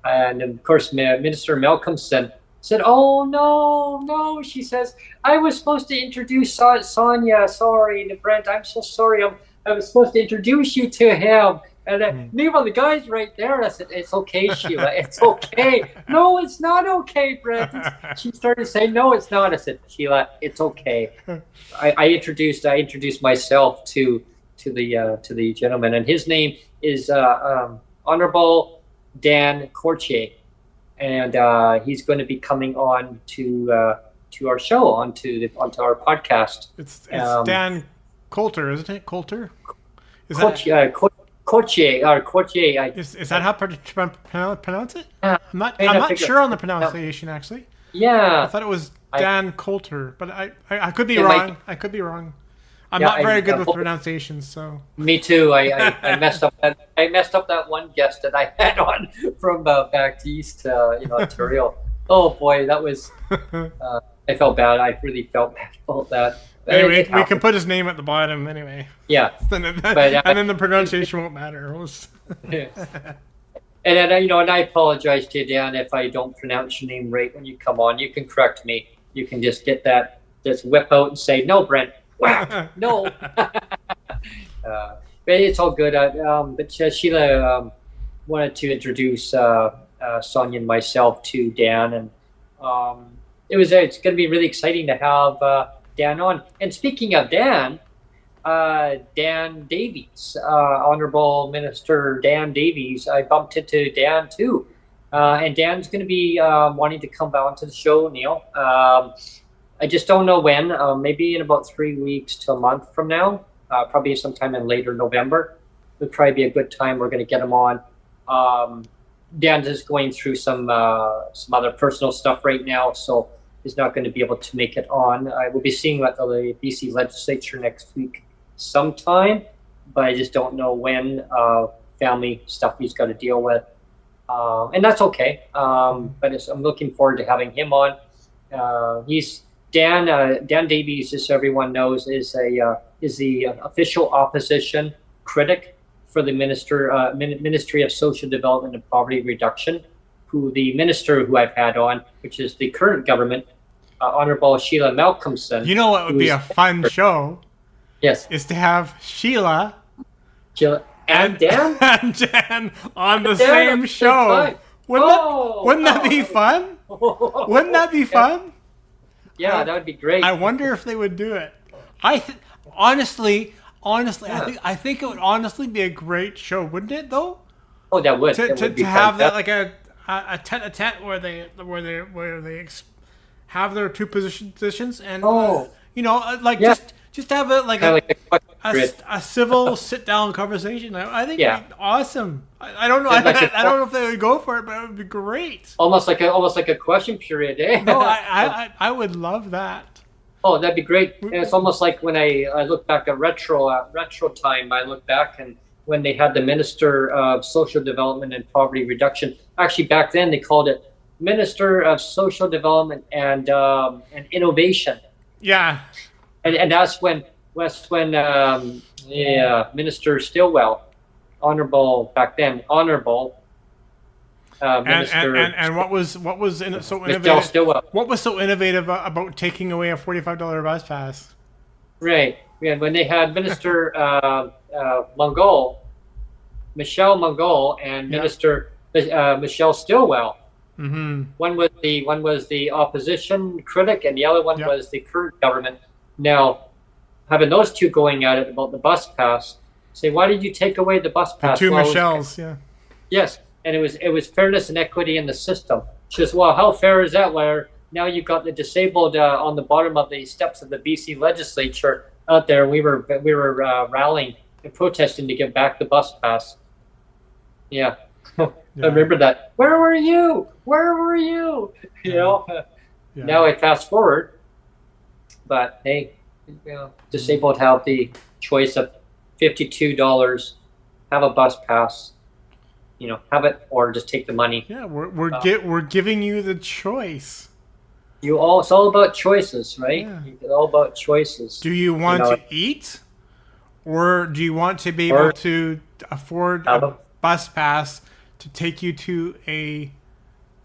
And of course, Minister Malcolmson said, "Oh no!" She says, "I was supposed to introduce Sonia. Sorry, Brent. I'm so sorry. I was supposed to introduce you to him." And meanwhile, the guy's right there. I said, "It's okay, Sheila. It's okay." "No, it's not okay, Brent." She started saying, "No, it's not." I said, "Sheila, it's okay." I introduced myself to the gentleman, and his name is Honorable Dan Courtier, and he's going to be coming on to our show, onto our podcast. It's Dan Coulter, isn't it? Coulter? Courtier. Is that how to pronounce it? I'm not sure on the pronunciation actually. Yeah, I thought it was Dan Coulter, but I could be wrong. I could be wrong. I'm not very good with pronunciations, so. Me too. I messed up that. I messed up that one guest that I had on from back east, Ontario. Oh boy, that was. I felt bad. I really felt bad about that. Anyway, we can put his name at the bottom anyway. Yeah. and then the pronunciation won't matter. And then and I apologize to you, Dan, if I don't pronounce your name right when you come on. You can correct me. You can just get that, just whip out and say, "No, Brent. Wow, no." But it's all good. But Sheila wanted to introduce Sonia and myself to Dan, and it's going to be really exciting to have Dan on. And speaking of Dan, Dan Davies, Honorable Minister Dan Davies, I bumped into Dan too. And Dan's going to be wanting to come on to the show, Neil. I just don't know when, maybe in about 3 weeks to a month from now, probably sometime in later November. Would probably be a good time. We're going to get him on. Dan's just going through some other personal stuff right now, so he's not going to be able to make it on. I will be seeing him at the BC Legislature next week sometime, but I just don't know when. Family stuff he's got to deal with, and that's okay. But I'm looking forward to having him on. He's Dan Davies, as everyone knows, is the official opposition critic for the Ministry of Social Development and Poverty Reduction, who the minister who I've had on, which is the current government, Honorable Sheila Malcolmson. You know what would be a fun show? Yes. Is to have Sheila and Dan? and Dan on the same show. Wouldn't that be fun? Wouldn't that be fun? Yeah, that would be great. I wonder if they would do it. Honestly, yeah. I think it would honestly be a great show, wouldn't it? Though. Oh, that would. To have that like a tete-a-tete where they have their two positions and just have it like a civil sit down conversation. I think it'd be awesome. I don't know. I don't know if they would go for it, but it would be great. Almost like a question period, eh? No, I would love that. Oh, that'd be great. And it's almost like when I look back at retro time. I look back and when they had the Minister of Social Development and Poverty Reduction. Actually, back then they called it Minister of Social Development and Innovation. Yeah. And that's when Minister Stilwell, Honorable back then, Honorable Minister. And what was so innovative? Stilwell. What was so innovative about taking away a $45 bus pass? Right. Yeah, when they had Minister Michelle Mungol, and Minister Michelle Stilwell. Mm-hmm. One was the opposition critic, and the other one was the current government. Now, having those two going at it about the bus pass, say, why did you take away the bus pass? The two Michelles, yeah. Yes, and it was fairness and equity in the system. She says, well, how fair is that? Where now you've got the disabled on the bottom of the steps of the BC Legislature out there. We were rallying and protesting to get back the bus pass. Yeah. I remember that. Where were you? Where were you? You know. Yeah. Now I fast forward, but hey, disabled have the choice of $52, have a bus pass, have it, or just take the money. Yeah, we're giving you the choice. It's all about choices, right? Yeah. It's all about choices. Do you want to eat, or do you want to be able to afford a bus pass to take you to a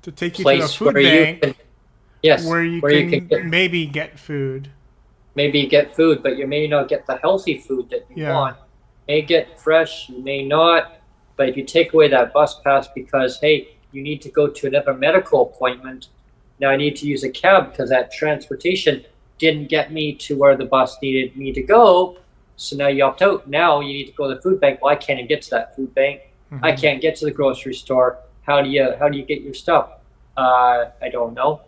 food bank? Where you can maybe get food. Maybe get food, but you may not get the healthy food that you want. You may get fresh, you may not. But if you take away that bus pass because, hey, you need to go to another medical appointment, now I need to use a cab because that transportation didn't get me to where the bus needed me to go. So now you opt out. Now you need to go to the food bank. Well, I can't even get to that food bank. Mm-hmm. I can't get to the grocery store. How do you get your stuff? I don't know.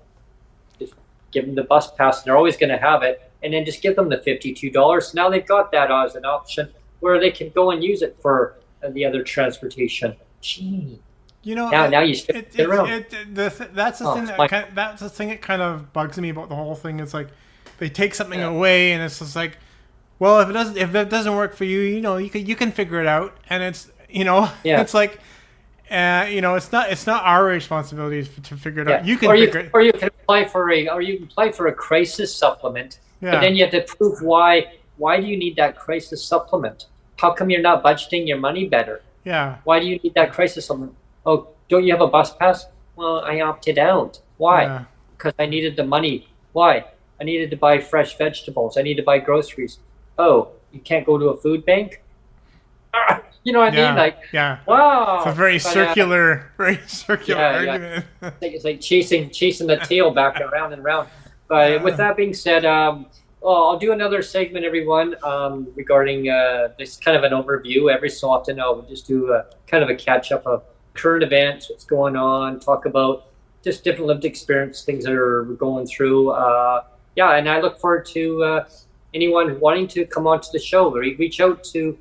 Just give them the bus pass, and they're always going to have it. And then just give them the $52. Now they've got that as an option where they can go and use it for the other transportation. Gee. Now you stick around. That's the thing that kind of bugs me about the whole thing. It's like they take something away, and it's just like, well, if it doesn't work for you, you can figure it out, and it's it's like. It's not our responsibility to figure it out. You can you can apply for a crisis supplement. Yeah. But then you have to prove why do you need that crisis supplement? How come you're not budgeting your money better? Yeah. Why do you need that crisis supplement? Oh, don't you have a bus pass? Well, I opted out. Why? Because I needed the money. Why? I needed to buy fresh vegetables. I need to buy groceries. Oh, you can't go to a food bank? You know what I mean? Like, yeah. wow. It's a very circular yeah. argument. It's like chasing the tail back around and around. But with that being said, well, I'll do another segment, everyone, regarding this kind of an overview. Every so often, I'll just do a kind of a catch up of current events, what's going on, talk about just different lived experience, things that are going through. Yeah, and I look forward to anyone wanting to come onto the show. Reach out to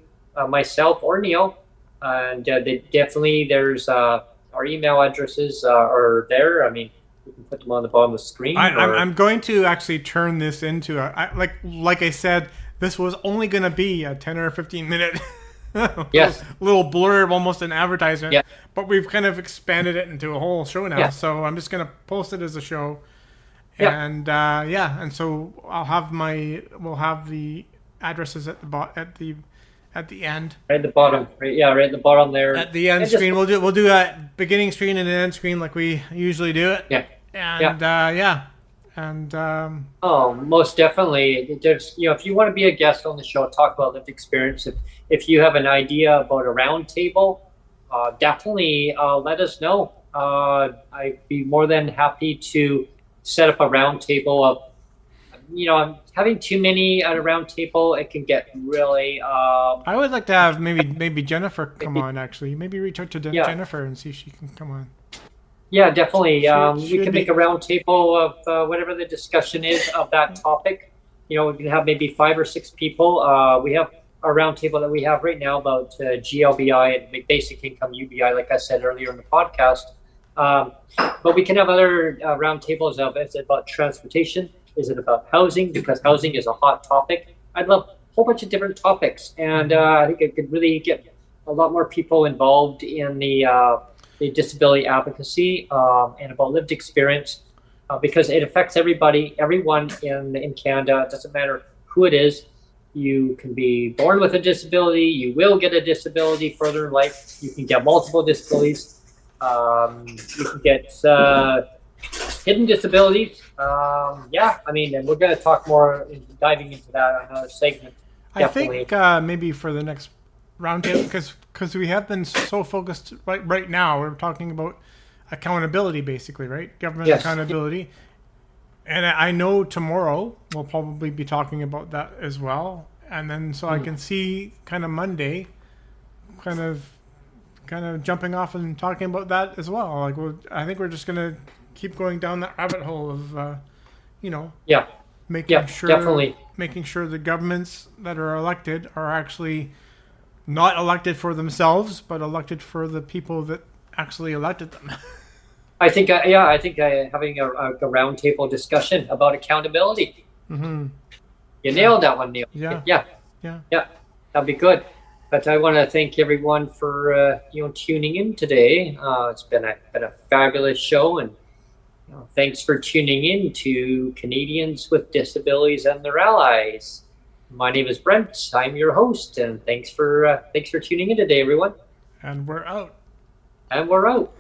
myself or Neil, and there's our email addresses are there. I mean, we can put them on the bottom of the screen. I'm going to actually turn this into like I said, this was only going to be a 10 or 15 minute little blurb, almost an advertisement. Yeah. But we've kind of expanded it into a whole show now. Yeah. So I'm just going to post it as a show. Yeah. And and so we'll have the addresses at the end. Right at the bottom. Right at the bottom there. At the end screen, we'll do a beginning screen and an end screen like we usually do it. Yeah. And oh, most definitely. There's, if you want to be a guest on the show, talk about lived experience. If you have an idea about a round table, definitely let us know. I'd be more than happy to set up a round table of, having too many at a round table, it can get really. I would like to have maybe Jennifer come on. Actually, maybe reach out to Jennifer and see if she can come on. Yeah, definitely. We can make a round table of whatever the discussion is of that topic. We can have maybe 5 or 6 people. We have a round table that we have right now about GLBI and basic income UBI, like I said earlier in the podcast. But we can have other round tables of, is it about transportation? Is it about housing? Because housing is a hot topic. I'd love a whole bunch of different topics. And I think it could really get a lot more people involved in the disability advocacy and about lived experience, because it affects everyone in Canada. It doesn't matter who it is. You can be born with a disability. You will get a disability further in life. You can get multiple disabilities. You can get hidden disabilities. And we're going to talk more, diving into that on another segment. Definitely. I think maybe for the next roundtable, because we have been so focused right now, we're talking about accountability, basically, right? Government accountability. And I know tomorrow we'll probably be talking about that as well. And then I can see kind of Monday, kind of jumping off and talking about that as well. I think we're just gonna keep going down that rabbit hole of, making sure the governments that are elected are actually not elected for themselves, but elected for the people that actually elected them. I think having a roundtable discussion about accountability. Mm-hmm. You nailed that one, Neil. Yeah. That'd be good. But I want to thank everyone for tuning in today. It's been a fabulous show, and thanks for tuning in to Canadians with Disabilities and Their Allies. My name is Brent. I'm your host, and thanks for tuning in today, everyone. And we're out.